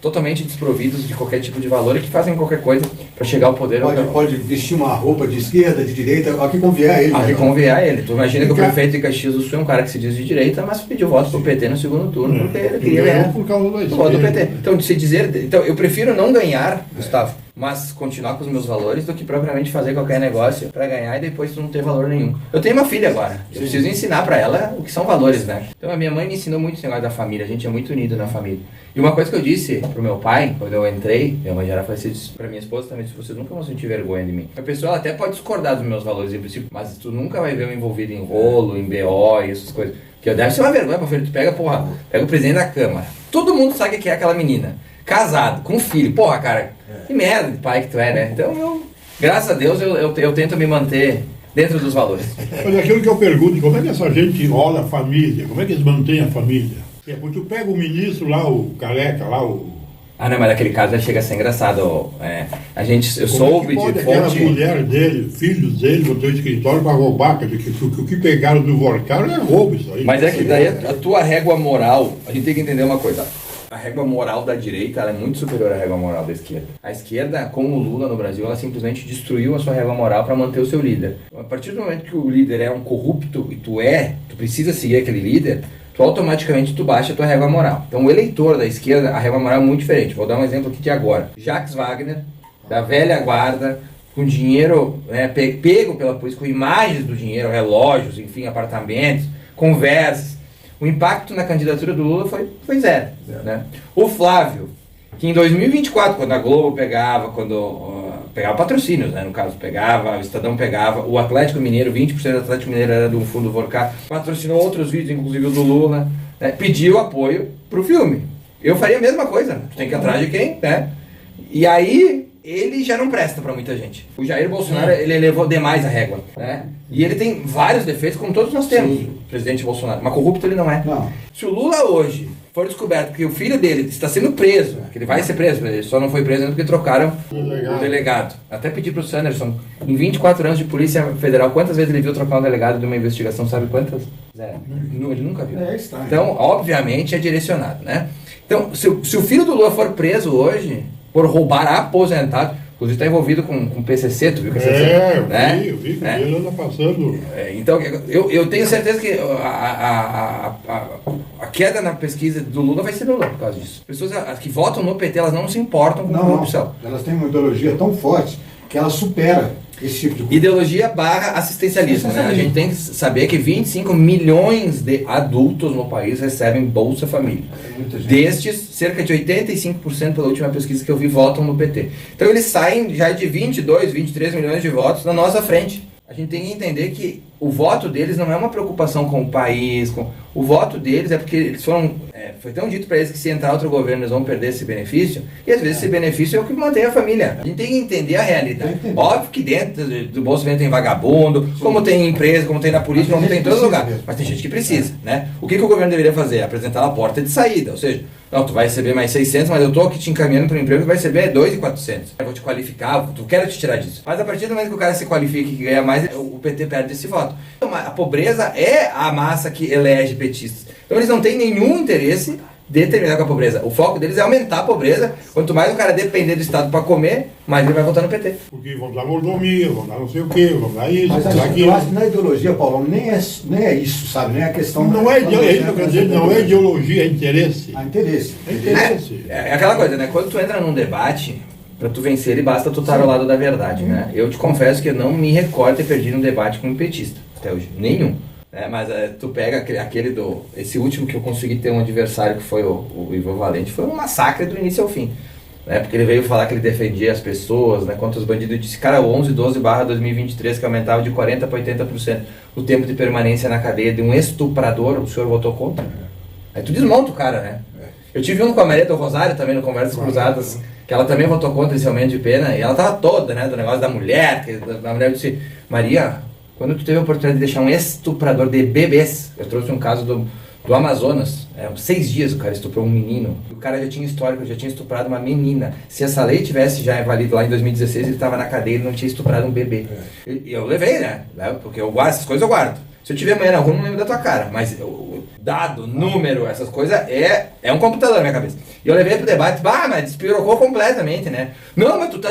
totalmente desprovidos de qualquer tipo de valor e que fazem qualquer coisa chegar ao poder. Pode vestir uma roupa de esquerda, de direita, ao que convier a ele. A que convier a ele. Tu imagina que o Cara, prefeito de Caxias do Sul é um cara que se diz de direita, mas pediu voto pro PT no segundo turno, porque ele queria ganhou ganhar por causa da o voto do esquerda. PT. Então, de se dizer, então, eu prefiro não ganhar, Gustavo, mas continuar com os meus valores do que propriamente fazer qualquer negócio para ganhar e depois tu não ter valor nenhum. Eu tenho uma filha agora, eu preciso ensinar para ela o que são valores, né? Então a minha mãe me ensinou muito esse negócio da família, a gente é muito unido na família. E uma coisa que eu disse pro meu pai, quando eu entrei, minha mãe já era falecida, pra minha esposa também, disse, vocês nunca vão sentir vergonha de mim. A pessoa ela até pode discordar dos meus valores em princípio, mas tu nunca vai ver eu envolvido em rolo, em BO e essas coisas. Que deve ser uma vergonha pra filho, tu pega o presidente da Câmara, todo mundo sabe que é aquela menina, casado, com filho, porra, cara, que merda de pai que tu é, né? Então, graças a Deus, eu tento me manter dentro dos valores. Mas aquilo que eu pergunto, como é que essa gente olha a família? Como é que eles mantêm a família? Porque tu pega o ministro lá, o careca lá, Ah, não, mas naquele caso chega a ser engraçado. Eu soube de aquela fonte... mulher dele, filhos dele, botou o escritório para roubar, quer dizer, que o que pegaram do Vorcar é roubo isso aí. Mas é que daí a tua régua moral, a gente tem que entender uma coisa. A régua moral da direita ela é muito superior à régua moral da esquerda. A esquerda, com o Lula no Brasil, ela simplesmente destruiu a sua régua moral para manter o seu líder. A partir do momento que o líder é um corrupto e tu precisa seguir aquele líder, tu automaticamente baixa a tua régua moral. Então o eleitor da esquerda, a régua moral é muito diferente. Vou dar um exemplo aqui de agora. Jacques Wagner, da velha guarda, com dinheiro pego pela polícia, com imagens do dinheiro, relógios, enfim, apartamentos, conversas. O impacto na candidatura do Lula foi zero. Né? O Flávio, que em 2024, quando a Globo pegava patrocínios, né? No caso, o Estadão pegava, o Atlético Mineiro, 20% do Atlético Mineiro era do fundo Vorcar, patrocinou outros vídeos, inclusive o do Lula, né? Pediu apoio pro filme. Eu faria a mesma coisa, tu tem que ir atrás de quem, né? E aí, ele já não presta pra muita gente. O Jair Bolsonaro, ele elevou demais a régua, né? E ele tem vários defeitos, como todos nós temos, o presidente Bolsonaro. Mas corrupto ele não é. Não. Se o Lula hoje for descoberto que o filho dele está sendo preso, que ele vai ser preso, ele só não foi preso ainda porque trocaram o delegado. Até pedi pro Sanderson, em 24 anos de Polícia Federal, quantas vezes ele viu trocar um delegado de uma investigação, sabe quantas? Zero. Ele nunca viu. Então, obviamente, é direcionado, né? Então, se o filho do Lula for preso hoje, por roubar aposentado, inclusive está envolvido com PCC, tu viu que eu vi que ele anda passando. Então, eu tenho certeza que a queda na pesquisa do Lula vai ser Lula por causa disso. Pessoas que votam no PT, elas não se importam com corrupção. Elas têm uma ideologia tão forte que ela supera esse tipo de coisa. Ideologia barra assistencialismo, né? A gente tem que saber que 25 milhões de adultos no país recebem Bolsa Família. Destes, cerca de 85% pela última pesquisa que eu vi votam no PT. Então eles saem já de 22, 23 milhões de votos na nossa frente. A gente tem que entender que o voto deles não é uma preocupação com o país, o voto deles é porque eles foi tão dito para eles que se entrar outro governo eles vão perder esse benefício, e às vezes esse benefício é o que mantém a família. A gente tem que entender a realidade. Óbvio que dentro do Bolsa Família tem vagabundo, como tem empresa, como tem na política, como tem em todo lugar, mas tem gente que precisa, né? O que o governo deveria fazer? Apresentar a porta de saída, ou seja, não, tu vai receber mais 600, mas eu tô aqui te encaminhando para um emprego que vai receber 2.400. Eu vou te qualificar, quero te tirar disso. Mas a partir do momento que o cara se qualifica e ganha mais, o PT perde esse voto. Então, a pobreza é a massa que elege petistas. Então eles não têm nenhum interesse de terminar com a pobreza. O foco deles é aumentar a pobreza. Quanto mais o cara depender do Estado para comer, mais ele vai votar no PT. Porque vão dar mordomia, vão dar não sei o quê, vão dar isso, mas vão dar eu aquilo. acho que na ideologia, Paulo, nem é isso, sabe? Nem é a questão... Não é ideologia, é interesse. Interesse. É interesse. É aquela coisa, né? Quando tu entra num debate, pra tu vencer ele basta tu estar ao lado da verdade, né? Eu te confesso que eu não me recordo ter perdido um debate com um petista, até hoje. Nenhum. Mas tu pega esse último que eu consegui ter um adversário que foi o Ivo Valente, foi um massacre do início ao fim. Né? Porque ele veio falar que ele defendia as pessoas, né, contra os bandidos. Eu disse, cara, o 1112/2023 que aumentava de 40% para 80% o tempo de permanência na cadeia de um estuprador, o senhor votou contra? Aí tu desmonta o cara, né? Eu tive um com a Maria do Rosário também no Conversas Cruzadas, que ela também votou contra esse aumento de pena, e ela tava toda, né, do negócio da mulher, que a mulher disse, Maria, quando tu teve a oportunidade de deixar um estuprador de bebês, eu trouxe um caso do Amazonas, 6 dias o cara estuprou um menino, o cara já tinha histórico, já tinha estuprado uma menina. Se essa lei tivesse já valido lá em 2016, ele estava na cadeia e não tinha estuprado um bebê. E eu levei, né, porque eu guardo, essas coisas eu guardo. Se eu tiver amanhã na rua, não lembro da tua cara, mas o dado, número, essas coisas, é um computador na minha cabeça. E eu levei pro debate, mas despirocou completamente, né? Não, mas tu tá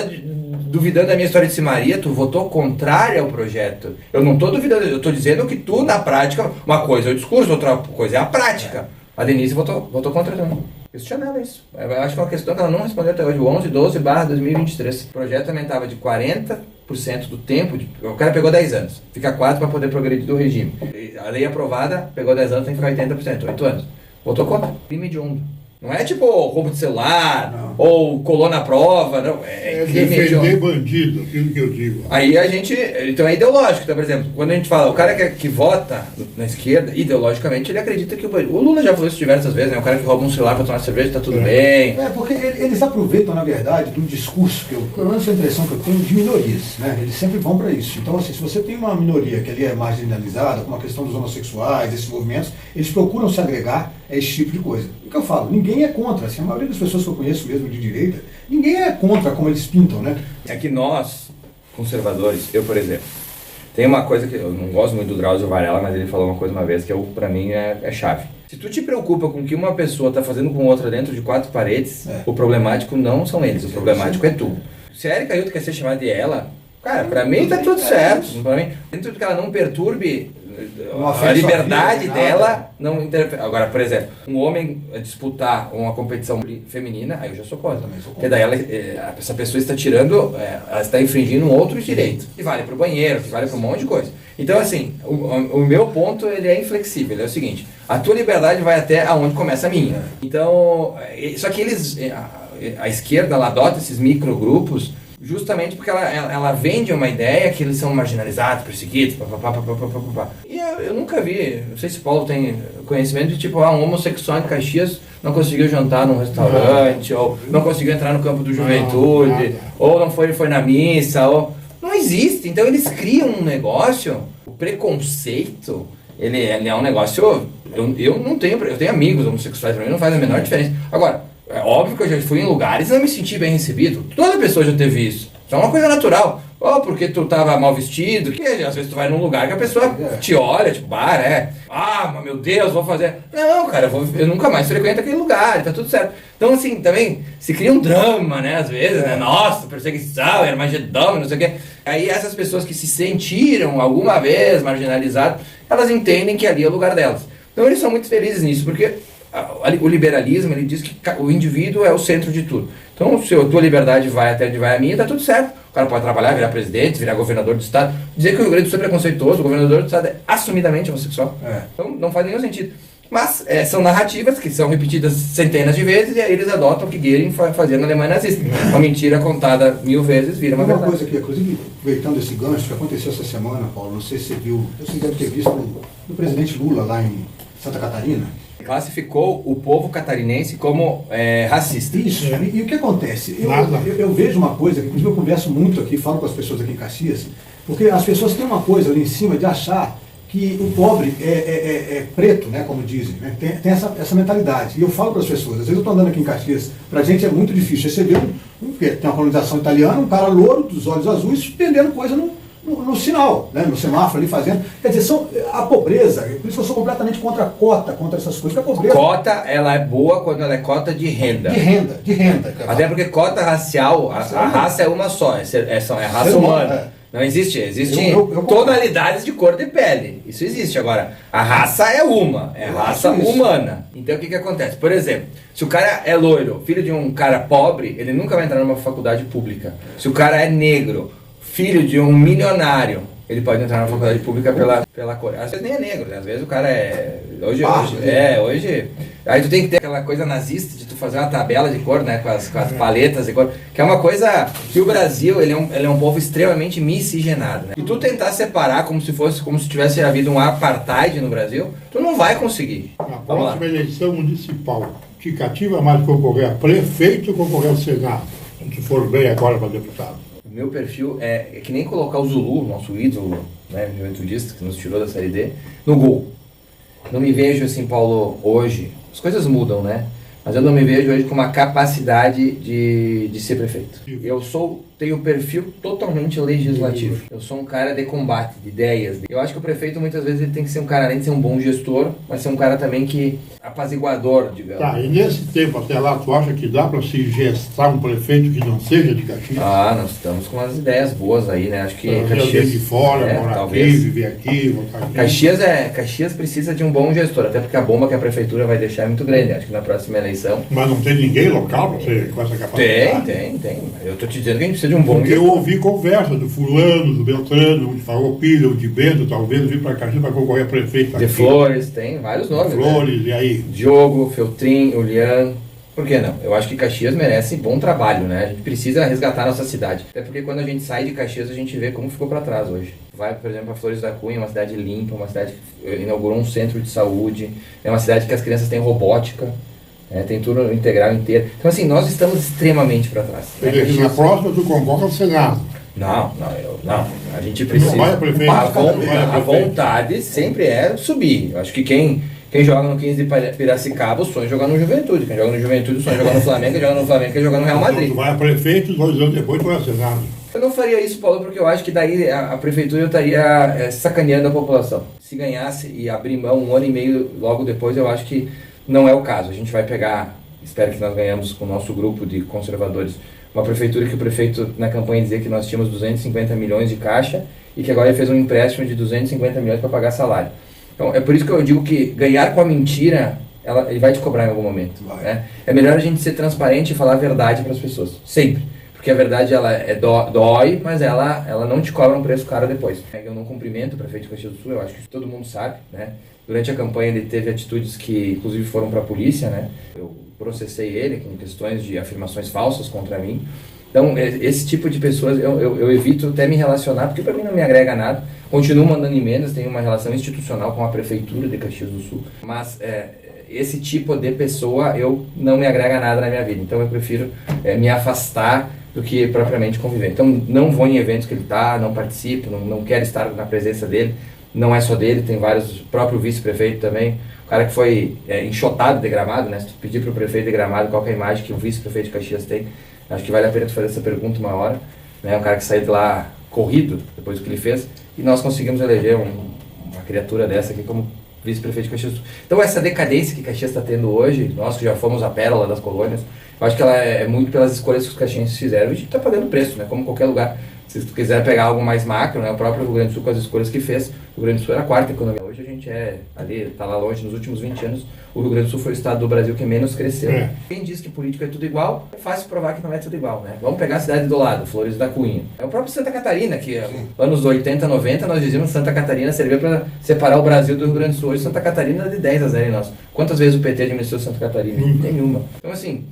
duvidando da minha história de Simaria, tu votou contrário ao projeto. Eu não estou duvidando, eu estou dizendo que tu, na prática, uma coisa é o discurso, outra coisa é a prática. A Denise votou contra também. Questionava isso. Eu acho que é uma questão que ela não respondeu até hoje, o 11/12/2023. O projeto aumentava de 40% do tempo, o cara pegou 10 anos, fica 4 para poder progredir do regime. A lei aprovada, pegou 10 anos, tem que ficar 80%, 8 anos. Votou contra. Crime hediondo. Não é tipo roubo de celular, não. Ou colou na prova, não. É defender bandido, aquilo que eu digo. Aí a gente, então é ideológico, então, por exemplo, quando a gente fala, o cara que vota na esquerda, ideologicamente, ele acredita que o Lula já falou isso diversas vezes, né? O cara que rouba um celular para tomar cerveja, tá tudo bem. Porque eles aproveitam, na verdade, do discurso, pelo menos a impressão que eu tenho, de minorias, né? Eles sempre vão para isso. Então, assim, se você tem uma minoria que ali é marginalizada, como a questão dos homossexuais, esses movimentos, eles procuram se agregar a esse tipo de coisa. O que eu falo, ninguém é contra, assim, a maioria das pessoas que eu conheço mesmo de direita, ninguém é contra como eles pintam, né? É que nós, conservadores, eu, por exemplo, tem uma coisa que eu não gosto muito do Drauzio Varela, mas ele falou uma coisa uma vez que pra mim é chave. Se tu te preocupa com o que uma pessoa tá fazendo com outra dentro de 4 paredes, o problemático não são eles, o problemático é tu. Se a Erika Hilton quer ser chamada de ela, cara, pra mim tá tudo certo. Pra mim, dentro de que ela não perturbe a liberdade dela, não interfere. Agora, por exemplo, um homem disputar uma competição feminina, aí eu já sou contra. Porque daí essa pessoa está tirando, ela está infringindo um outro direito. Que vale para o banheiro, que vale para um monte de coisa. Então, assim, o meu ponto, ele é inflexível. Ele é o seguinte, a tua liberdade vai até aonde começa a minha. Então, só que a esquerda, ela adota esses microgrupos justamente porque ela vende uma ideia que eles são marginalizados, perseguidos, papapá. E eu nunca vi, não sei se o Paulo tem conhecimento de tipo, um homossexual em Caxias não conseguiu jantar num restaurante, ou não conseguiu entrar no campo do juventude, ou não foi na missa, ou... Não existe. Então eles criam um negócio, o preconceito, ele é um negócio... Eu não tenho... Eu tenho amigos homossexuais, pra mim não faz a menor diferença. Agora, é óbvio que eu já fui em lugares e não me senti bem recebido. Toda pessoa já teve isso. Isso é uma coisa natural. Ou porque tu tava mal vestido, que às vezes tu vai num lugar que a pessoa te olha, tipo, mas meu Deus, vou fazer... Não, cara, eu nunca mais frequento aquele lugar, tá tudo certo. Então, assim, também se cria um drama, né, às vezes, né? Nossa, perseguição, Armagedão, não sei o quê. Aí essas pessoas que se sentiram alguma vez marginalizadas, elas entendem que ali é o lugar delas. Então eles são muito felizes nisso, porque o liberalismo, ele diz que o indivíduo é o centro de tudo. Então, se a tua liberdade vai até onde vai a minha, tá tudo certo. O cara pode trabalhar, virar presidente, virar governador do estado. Dizer que o Rio Grande do Sul é preconceituoso, o governador do estado é assumidamente homossexual. Então, não faz nenhum sentido. Mas são narrativas que são repetidas centenas de vezes e aí eles adotam o que Goering fazia na Alemanha nazista. Uma mentira contada 1000 vezes vira uma verdade. Uma coisa que, inclusive, aproveitando esse gancho que aconteceu essa semana, Paulo, não sei se você viu, você deve ter visto o presidente Lula lá em Santa Catarina. Classificou o povo catarinense como racista. Isso, e o que acontece? Eu vejo uma coisa, que inclusive eu converso muito aqui, falo com as pessoas aqui em Caxias, porque as pessoas têm uma coisa ali em cima de achar que o pobre é preto, né, como dizem, né? Tem essa mentalidade. E eu falo para as pessoas, às vezes eu estou andando aqui em Caxias, para a gente é muito difícil receber porque tem uma colonização italiana, um cara louro, dos olhos azuis, vendendo coisa no sinal, né, no semáforo ali fazendo. Quer dizer, a pobreza, por isso eu sou completamente contra a cota, contra essas coisas. A pobreza, cota, ela é boa quando ela é cota de renda. De renda. Até porque cota racial, a raça é uma só, é raça humana. Não existem tonalidades de cor de pele. Isso existe. Agora, a raça é raça humana. Então o que acontece? Por exemplo, se o cara é loiro, filho de um cara pobre, ele nunca vai entrar numa faculdade pública. Se o cara é negro, filho de um milionário, ele pode entrar na faculdade pública pela cor. Às vezes nem é negro, né? Às vezes o cara é... Hoje... Aí tu tem que ter aquela coisa nazista de tu fazer uma tabela de cor, né? Com as paletas de cor. Que é uma coisa... Que o Brasil, ele é um povo extremamente miscigenado, né? E tu tentar separar como se tivesse havido um apartheid no Brasil, tu não vai conseguir. Na próxima eleição municipal, te cativa mais concorrer a prefeito ou concorrer ao Senado? Se for bem agora para deputado. Meu perfil é que nem colocar o Zulu, nosso ídolo, né, juventudista, que nos tirou da Série D, no gol. Não me vejo assim, Paulo, hoje, as coisas mudam, né? Mas eu não me vejo hoje com uma capacidade de ser prefeito. Eu sou tenho um perfil totalmente legislativo. Eu sou um cara de combate, de ideias. Eu acho que o prefeito muitas vezes ele tem que ser um cara, além de ser um bom gestor, mas ser um cara também que apaziguador, digamos. Tá, e nesse tempo até lá, tu acha que dá para se gestar um prefeito que não seja de Caxias? Nós estamos com umas ideias boas aí, né? Acho que Caxias de fora, morar talvez. aqui, viver aqui, voltar aqui. Caxias precisa de um bom gestor, até porque a bomba que a prefeitura vai deixar é muito grande. Acho que na próxima eleição... Mas não tem ninguém local para ser com essa capacidade? Tem. Eu tô te dizendo que a gente precisa de um bom Porque gestor. eu ouvi conversa do fulano, do Beltrano, de Farroupilha, de Bento, talvez, vir para Caxias para concorrer a prefeito De aqui. Flores, tem vários nomes. Flores, né? e aí? Diogo, Feltrin, Ulian. Por que não? Eu acho que Caxias merece bom trabalho, né? A gente precisa resgatar a nossa cidade. Até porque quando a gente sai de Caxias, a gente vê como ficou para trás hoje. Vai, por exemplo, a Flores da Cunha, uma cidade limpa, uma cidade que inaugurou um centro de saúde, é uma cidade que as crianças têm robótica, tem turno integral inteiro. Então, assim, nós estamos extremamente para trás. Na próxima tu convoca ao Senado. Não. A gente precisa. Não vai a prefeito, A vontade sempre é subir. Eu acho que quem joga no 15 de Piracicaba, o sonho é jogar no Juventude. Quem joga no Juventude, o sonho é jogar no Flamengo. Quem joga no Flamengo, quer jogar no Real Madrid. Então, tu vai a prefeito, 2 anos depois tu vai ao Senado. Eu não faria isso, Paulo, porque eu acho que daí a prefeitura estaria sacaneando a população. Se ganhasse e abrir mão 1 ano e meio logo depois, eu acho que não é o caso. A gente vai pegar, espero que nós ganhamos com o nosso grupo de conservadores, uma prefeitura que o prefeito na campanha dizia que nós tínhamos 250 milhões de caixa e que agora ele fez um empréstimo de 250 milhões para pagar salário. Então, é por isso que eu digo que ganhar com a mentira, ele vai te cobrar em algum momento. Né? É melhor a gente ser transparente e falar a verdade para as pessoas, sempre. Porque a verdade ela dói, mas ela não te cobra um preço caro depois. Eu não cumprimento o prefeito de Caxias do Sul, eu acho que todo mundo sabe. Né? Durante a campanha ele teve atitudes que inclusive foram para a polícia. Né? Eu processei ele com questões de afirmações falsas contra mim. Então, esse tipo de pessoas eu evito até me relacionar, porque para mim não me agrega nada. Continuo mandando emendas, tenho uma relação institucional com a Prefeitura de Caxias do Sul, mas esse tipo de pessoa não me agrega nada na minha vida. Então, eu prefiro me afastar do que propriamente conviver. Então, não vou em eventos que ele está, não participo, não quero estar na presença dele. Não é só dele, tem vários, o próprio vice-prefeito também, o cara que foi enxotado de Gramado, né? Se tu pedir para o prefeito de Gramado qual que é a imagem que o vice-prefeito de Caxias tem, acho que vale a pena tu fazer essa pergunta uma hora, né? Um cara que saiu de lá corrido, depois do que ele fez, e nós conseguimos eleger uma criatura dessa aqui como vice-prefeito de Caxias do Sul. Então essa decadência que Caxias está tendo hoje, nós que já fomos a pérola das colônias, eu acho que ela é muito pelas escolhas que os caxienses fizeram, e a gente está pagando preço, né? Como qualquer lugar. Se tu quiser pegar algo mais macro, né? O próprio Rio Grande do Sul com as escolhas que fez, o Rio Grande do Sul era a 4ª economia. Hoje a gente está lá longe, nos últimos 20 anos, o Rio Grande do Sul foi o estado do Brasil que menos cresceu. Quem diz que político é tudo igual, é fácil provar que não é tudo igual, né? Vamos pegar a cidade do lado, Flores da Cunha. É o próprio Santa Catarina, que anos 80, 90, nós dizíamos que Santa Catarina servia para separar o Brasil do Rio Grande do Sul. Hoje Santa Catarina é de 10-0 em nós. Quantas vezes o PT administrou Santa Catarina? Nenhuma. Então assim,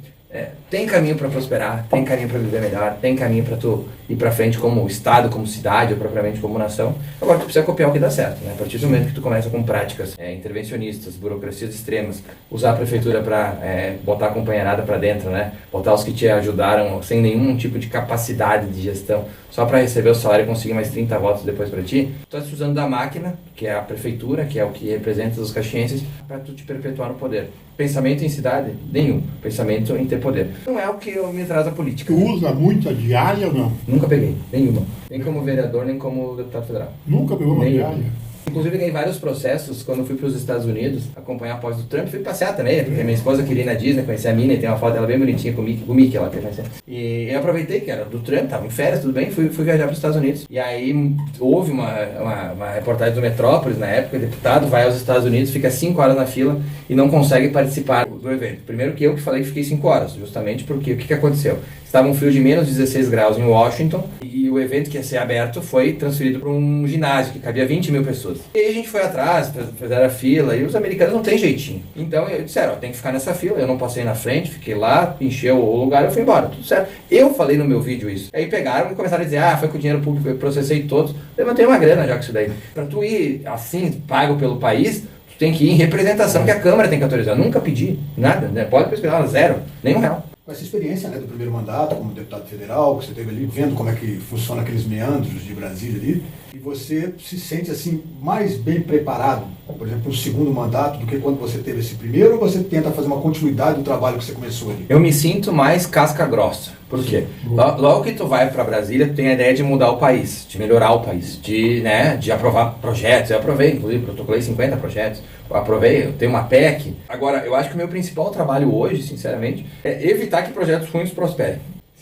tem caminho para prosperar, tem caminho para viver melhor, tem caminho para tu ir para frente como estado, como cidade ou propriamente como nação. Agora tu precisa copiar o que dá certo, né? A partir do momento que tu começa com práticas intervencionistas, burocracias extremas, usar a prefeitura para botar a companheirada para dentro, né? Botar os que te ajudaram sem nenhum tipo de capacidade de gestão, só para receber o salário e conseguir mais 30 votos depois para ti, tu tá se usando da máquina, que é a prefeitura, que é o que representa os caxienses, para tu te perpetuar no poder. Pensamento em cidade? Nenhum. Pensamento em ter poder. Não é o que me traz a política. Tu usa muita diária ou não? Nunca peguei, nenhuma. Nem como vereador, nem como deputado federal. Nunca pegou uma Nenhuma. diária? Inclusive, ganhei vários processos quando eu fui para os Estados Unidos acompanhar a pós do Trump. Fui passear também, né? Porque minha esposa queria ir na Disney, conhecer a Minnie, tem uma foto dela bem bonitinha com o Mickey ela quer conhecer. E eu aproveitei que era do Trump, tava em férias, tudo bem, fui viajar para os Estados Unidos. E aí houve uma reportagem do Metrópolis, na época, o deputado vai aos Estados Unidos, fica 5 horas na fila e não consegue participar do evento. Primeiro que eu que falei que fiquei 5 horas, justamente porque o que aconteceu? Estava um frio de menos 16 graus em Washington e o evento que ia ser aberto foi transferido para um ginásio que cabia 20 mil pessoas. E aí a gente foi atrás, fizeram a fila e os americanos não tem jeitinho. Então eu disseram, tem que ficar nessa fila, eu não passei na frente, fiquei lá, encheu o lugar e eu fui embora, tudo certo. Eu falei no meu vídeo isso. Aí pegaram e começaram a dizer, foi com dinheiro público, eu processei todos, levantei uma grana já com isso daí. Para tu ir assim, pago pelo país, tu tem que ir em representação que a Câmara tem que autorizar. Nunca pedi nada, né? Pode pesquisar, 0, nem R$1. Com essa experiência, né, do primeiro mandato como deputado federal, que você teve ali, vendo como é que funciona aqueles meandros de Brasília ali, E você se sente assim mais bem preparado, por exemplo, para o segundo mandato do que quando você teve esse primeiro, ou você tenta fazer uma continuidade do trabalho que você começou ali? Eu me sinto mais casca grossa. Por quê? Logo que tu vai para Brasília, tu tem a ideia de mudar o país, de melhorar o país, de aprovar projetos. Eu aprovei, inclusive, protocolei 50 projetos. Eu aprovei, eu tenho uma PEC. Agora, eu acho que o meu principal trabalho hoje, sinceramente, é evitar que projetos ruins prosperem.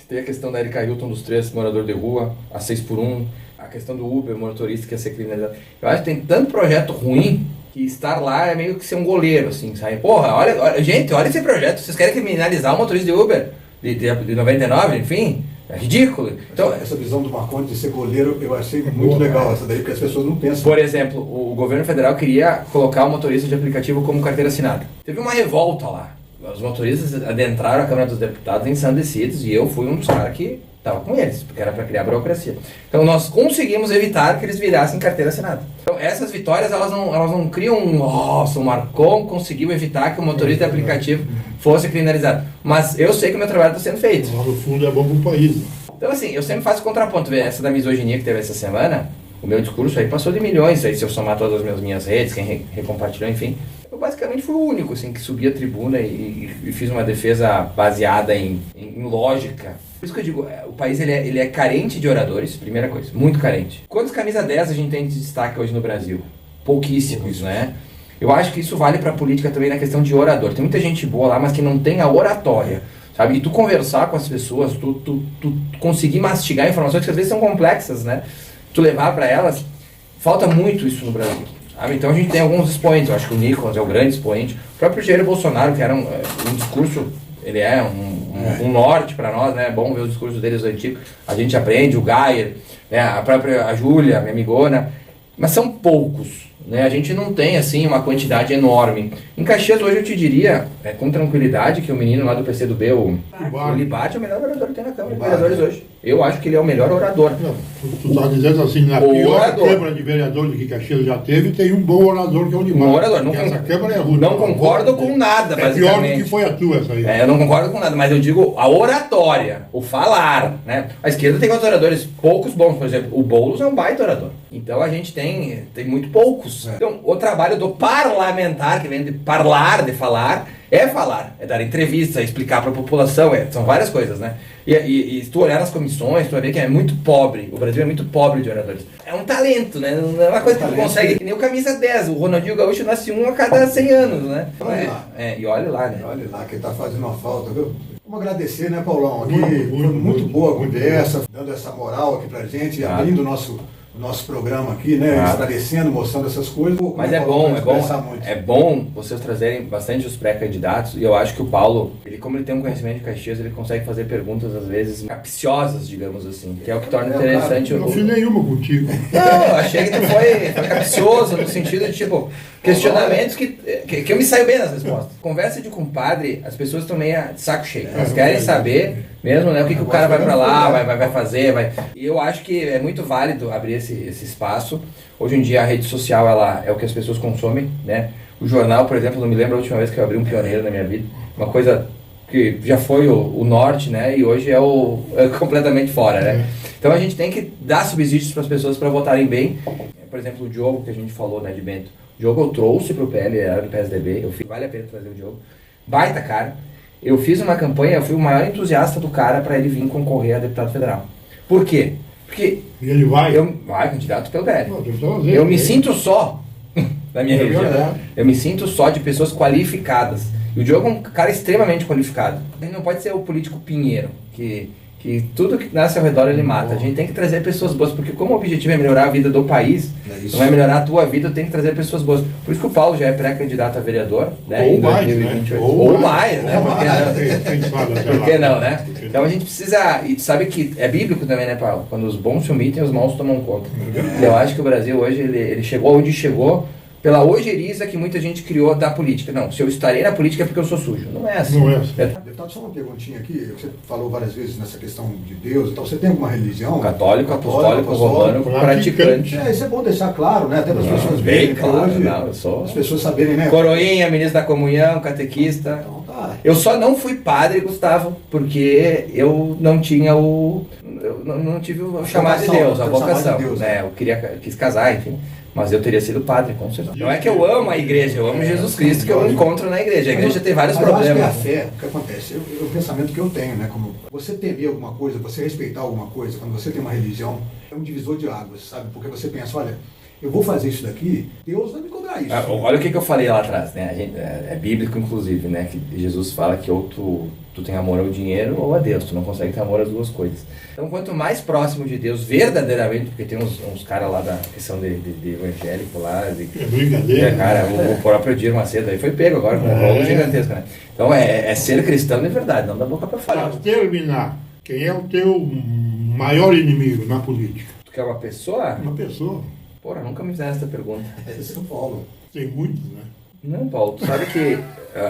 Tem a questão da Erika Hilton dos 3, morador de rua, a 6x1, a questão do Uber, motorista que ia ser criminalizado. Eu acho que tem tanto projeto ruim que estar lá é meio que ser um goleiro, assim, sabe? Porra, gente, olha esse projeto, vocês querem criminalizar o motorista de Uber de 99, enfim? É ridículo. Então, essa visão do Marconi de ser goleiro, eu achei muito legal essa daí, porque as pessoas não pensam. Por exemplo, o governo federal queria colocar o motorista de aplicativo como carteira assinada. Teve uma revolta lá. Os motoristas adentraram a Câmara dos Deputados ensandecidos e eu fui um dos caras que estava com eles, porque era para criar burocracia. Então nós conseguimos evitar que eles virassem carteira assinada. Então essas vitórias, elas não criam nossa, o Marcon conseguiu evitar que o motorista de aplicativo fosse criminalizado. Mas eu sei que o meu trabalho está sendo feito. No fundo é bom para o país. Então assim, eu sempre faço contraponto. Vê, essa da misoginia que teve essa semana, o meu discurso aí passou de milhões, aí se eu somar todas as minhas redes, quem recompartilhou, enfim. Eu basicamente fui o único assim, que subi a tribuna e fiz uma defesa baseada em lógica. Por isso que eu digo, o país ele é carente de oradores, primeira coisa, muito carente. Quantos camisa 10 a gente tem de destaque hoje no Brasil? Pouquíssimos, né? Eu acho que isso vale para a política também na questão de orador. Tem muita gente boa lá, mas que não tem a oratória, sabe? E tu conversar com as pessoas, tu conseguir mastigar informações que às vezes são complexas, né? Tu levar para elas, falta muito isso no Brasil. Então a gente tem alguns expoentes, eu acho que o Nicolas é o grande expoente, o próprio Jair Bolsonaro, que era um discurso, ele é um norte para nós, né? É bom ver os discursos deles antigos, a gente aprende, o Gayer, né? A Júlia, minha amigona, mas são poucos, né? A gente não tem assim uma quantidade enorme. Em Caxias hoje eu te diria, com tranquilidade, que o menino lá do PCdoB, o Libate, é o melhor orador que tem na Câmara de Vereadores hoje. Eu acho que ele é o melhor orador. Não, tu está dizendo assim, na pior Câmara de Vereadores que Caxias já teve, tem um bom orador que é o Libate. Um orador. Não, essa Câmara é ruim. Não concordo com nada, basicamente. É pior do que foi a tua essa aí. Eu não concordo com nada, mas eu digo a oratória, o falar, né? A esquerda tem outros oradores, poucos bons, por exemplo, o Boulos é um baita orador. Então a gente tem muito poucos. Então o trabalho do parlamentar, que vem de falar, é dar entrevista, explicar para a população, são várias coisas, né? E se tu olhar nas comissões, tu vai ver que é muito pobre, o Brasil é muito pobre de oradores. É um talento, né? Não é uma coisa que tu consegue, que nem o camisa 10, o Ronaldinho Gaúcho nasce um a cada 100 anos, né? E olha lá, né? Olha lá, que tá fazendo uma falta, viu? Vamos agradecer, né, Paulão? Aqui foi muito boa a conversa, dando essa moral aqui pra gente, abrindo o nosso programa aqui, né? Esclarecendo, mostrando essas coisas. Mas é bom vocês trazerem bastante os pré-candidatos, e eu acho que o Paulo, como ele tem um conhecimento de Caxias, ele consegue fazer perguntas às vezes capciosas, digamos assim, que é o que torna interessante. Eu não fiz nenhuma contigo. Não, achei que tu foi capcioso no sentido de tipo questionamentos que eu me saio bem nas respostas. Conversa de compadre, as pessoas estão meio de saco cheio. Elas querem saber mesmo, né, o que o cara vai pra lá, vai fazer, E eu acho que é muito válido abrir esse espaço. Hoje em dia a rede social ela é o que as pessoas consomem, né? O jornal, por exemplo, não me lembro a última vez que eu abri um Pioneiro na minha vida. Uma coisa que já foi o norte, né? E hoje é completamente fora, né? Então a gente tem que dar subsídios para as pessoas para votarem bem. Por exemplo, o Diogo, que a gente falou, né, de Bento. O Diogo eu trouxe pro PL, era do PSDB. Vale a pena trazer o Diogo. Baita cara. Eu fiz uma campanha, eu fui o maior entusiasta do cara para ele vir concorrer a deputado federal. Por quê? Porque ele vai candidato pelo PL. Eu me sinto só na minha região. Eu me sinto só de pessoas qualificadas. E o Diogo é um cara extremamente qualificado. Ele não pode ser o político pinheiro, que tudo que nasce ao redor ele mata. A gente tem que trazer pessoas boas, porque como o objetivo é melhorar a vida do país, não é melhorar a tua vida, tem que trazer pessoas boas. Por isso que o Paulo já é pré-candidato a vereador, né? Ou mais, 2028. Né? Ou mais, né? Por que não, né? Então a gente precisa, e sabe que é bíblico também, né, Paulo? Quando os bons se omitem, os maus tomam conta. Eu acho que o Brasil hoje, ele chegou onde chegou, pela ojeriza que muita gente criou da política. Não, se eu estarei na política é porque eu sou sujo. Não é assim. Não é assim. Deputado, só uma perguntinha aqui. Você falou várias vezes nessa questão de Deus e tal. Você tem alguma religião? Católico, apostólico, romano, praticante. Isso é bom deixar claro, né? Até para as pessoas verem. Claro, não, eu sou... As pessoas saberem, né? Coroinha, ministro da comunhão, catequista. Então, tá. Eu só não fui padre, Gustavo, porque eu não tinha eu não tive o chamado de Deus, a vocação. Né? Eu quis casar, enfim. Mas eu teria sido padre, com certeza. Não é que eu amo a igreja, eu amo Jesus Cristo, que eu encontro na igreja. A igreja tem vários problemas. Eu acho que é a fé, o que acontece, o pensamento que eu tenho, né? Como você temer alguma coisa, você respeitar alguma coisa, quando você tem uma religião, é um divisor de águas, sabe? Porque você pensa, olha, eu vou fazer isso daqui, Deus vai me cobrar isso. Olha o que eu falei lá atrás, né? É bíblico, inclusive, né? Que Jesus fala que ou tu tem amor ao dinheiro ou a Deus, tu não consegue ter amor às duas coisas. Então, quanto mais próximo de Deus, verdadeiramente, porque tem uns caras lá que são de evangélico lá, brincadeira. Cara, o próprio Dir Macedo aí foi pego agora com um rolo gigantesco, né? Então, é ser cristão de verdade, não da boca pra fora. Para terminar, quem é o teu maior inimigo na política? Tu quer uma pessoa? Uma pessoa. Porra, nunca me fizeram essa pergunta. É São Paulo. Tem muitos, né? Não, Paulo, tu sabe que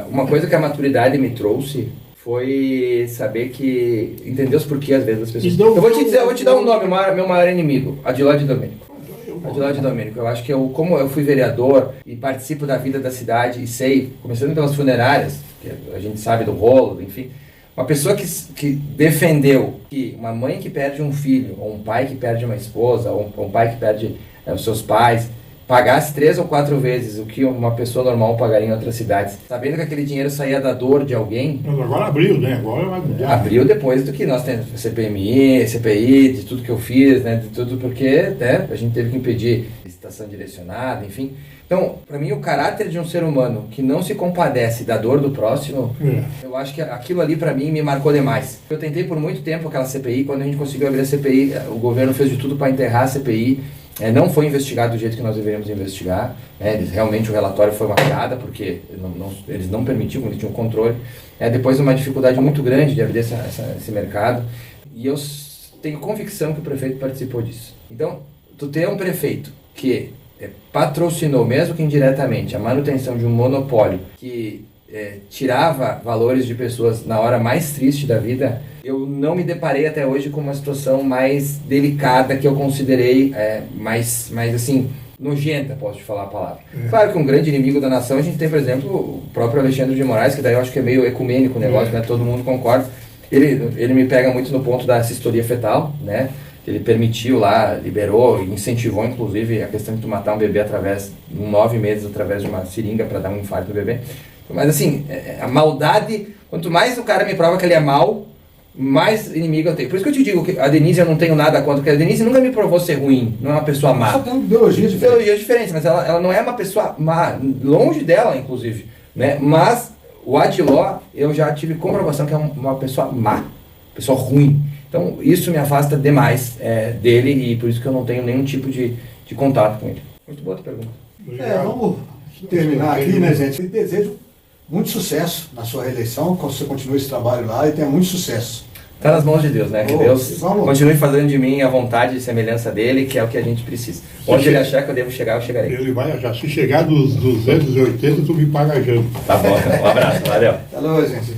uma coisa que a maturidade me trouxe foi saber que entender os porquês às vezes das pessoas. Então, eu vou te dar um nome, meu maior inimigo, Adilade Domênico. Adilade Domênico, eu acho que como eu fui vereador e participo da vida da cidade e sei, começando pelas funerárias, que a gente sabe do rolo, enfim, uma pessoa que defendeu que uma mãe que perde um filho, ou um pai que perde uma esposa, ou um pai que perde os seus pais, pagasse 3 ou 4 vezes o que uma pessoa normal pagaria em outras cidades, sabendo que aquele dinheiro saía da dor de alguém. Mas agora abriu, né? Agora vai mudar. Abriu depois do que nós temos CPI, de tudo que eu fiz, né? De tudo porque, né, a gente teve que impedir licitação direcionada, enfim. Então, para mim, o caráter de um ser humano que não se compadece da dor do próximo, eu acho que aquilo ali, para mim, me marcou demais. Eu tentei por muito tempo aquela CPI, quando a gente conseguiu abrir a CPI, o governo fez de tudo para enterrar a CPI, não foi investigado do jeito que nós deveríamos investigar, realmente o relatório foi uma piada, porque eles não permitiam, eles tinham controle. Depois de uma dificuldade muito grande de abrir esse mercado, e eu tenho convicção que o prefeito participou disso. Então, tu ter um prefeito que patrocinou, mesmo que indiretamente, a manutenção de um monopólio que tirava valores de pessoas na hora mais triste da vida, eu não me deparei até hoje com uma situação mais delicada que eu considerei mais assim, nojenta, posso te falar a palavra. Claro que um grande inimigo da nação, a gente tem, por exemplo, o próprio Alexandre de Moraes, que daí eu acho que é meio ecumênico o negócio, né? Todo mundo concorda. Ele me pega muito no ponto da assistoria fetal, né? Ele permitiu lá, liberou, incentivou inclusive a questão de tu matar um bebê através, em 9 meses, através de uma seringa para dar um infarto no bebê. Mas assim, a maldade, quanto mais o cara me prova que ele é mau, mais inimigo eu tenho. Por isso que eu te digo que a Denise eu não tenho nada contra, porque a Denise nunca me provou ser ruim, não é uma pessoa má. Só tem ideologias diferentes. Ideologias diferentes, mas ela não é uma pessoa má, longe dela inclusive, né? Mas o Adiló, eu já tive comprovação que é uma pessoa má, pessoa ruim. Então isso me afasta demais dele e por isso que eu não tenho nenhum tipo de contato com ele. Muito boa a tua pergunta. Vamos terminar aqui, né, gente? Eu desejo muito sucesso na sua reeleição, que você continue esse trabalho lá e tenha muito sucesso. Está nas mãos de Deus, né? Que Deus continue fazendo de mim a vontade e semelhança dele, que é o que a gente precisa. Onde ele achar que eu devo chegar, eu chegarei. Ele vai achar. Se chegar dos 280, tu me paga a janta. Tá bom, um abraço, valeu. Alô, gente.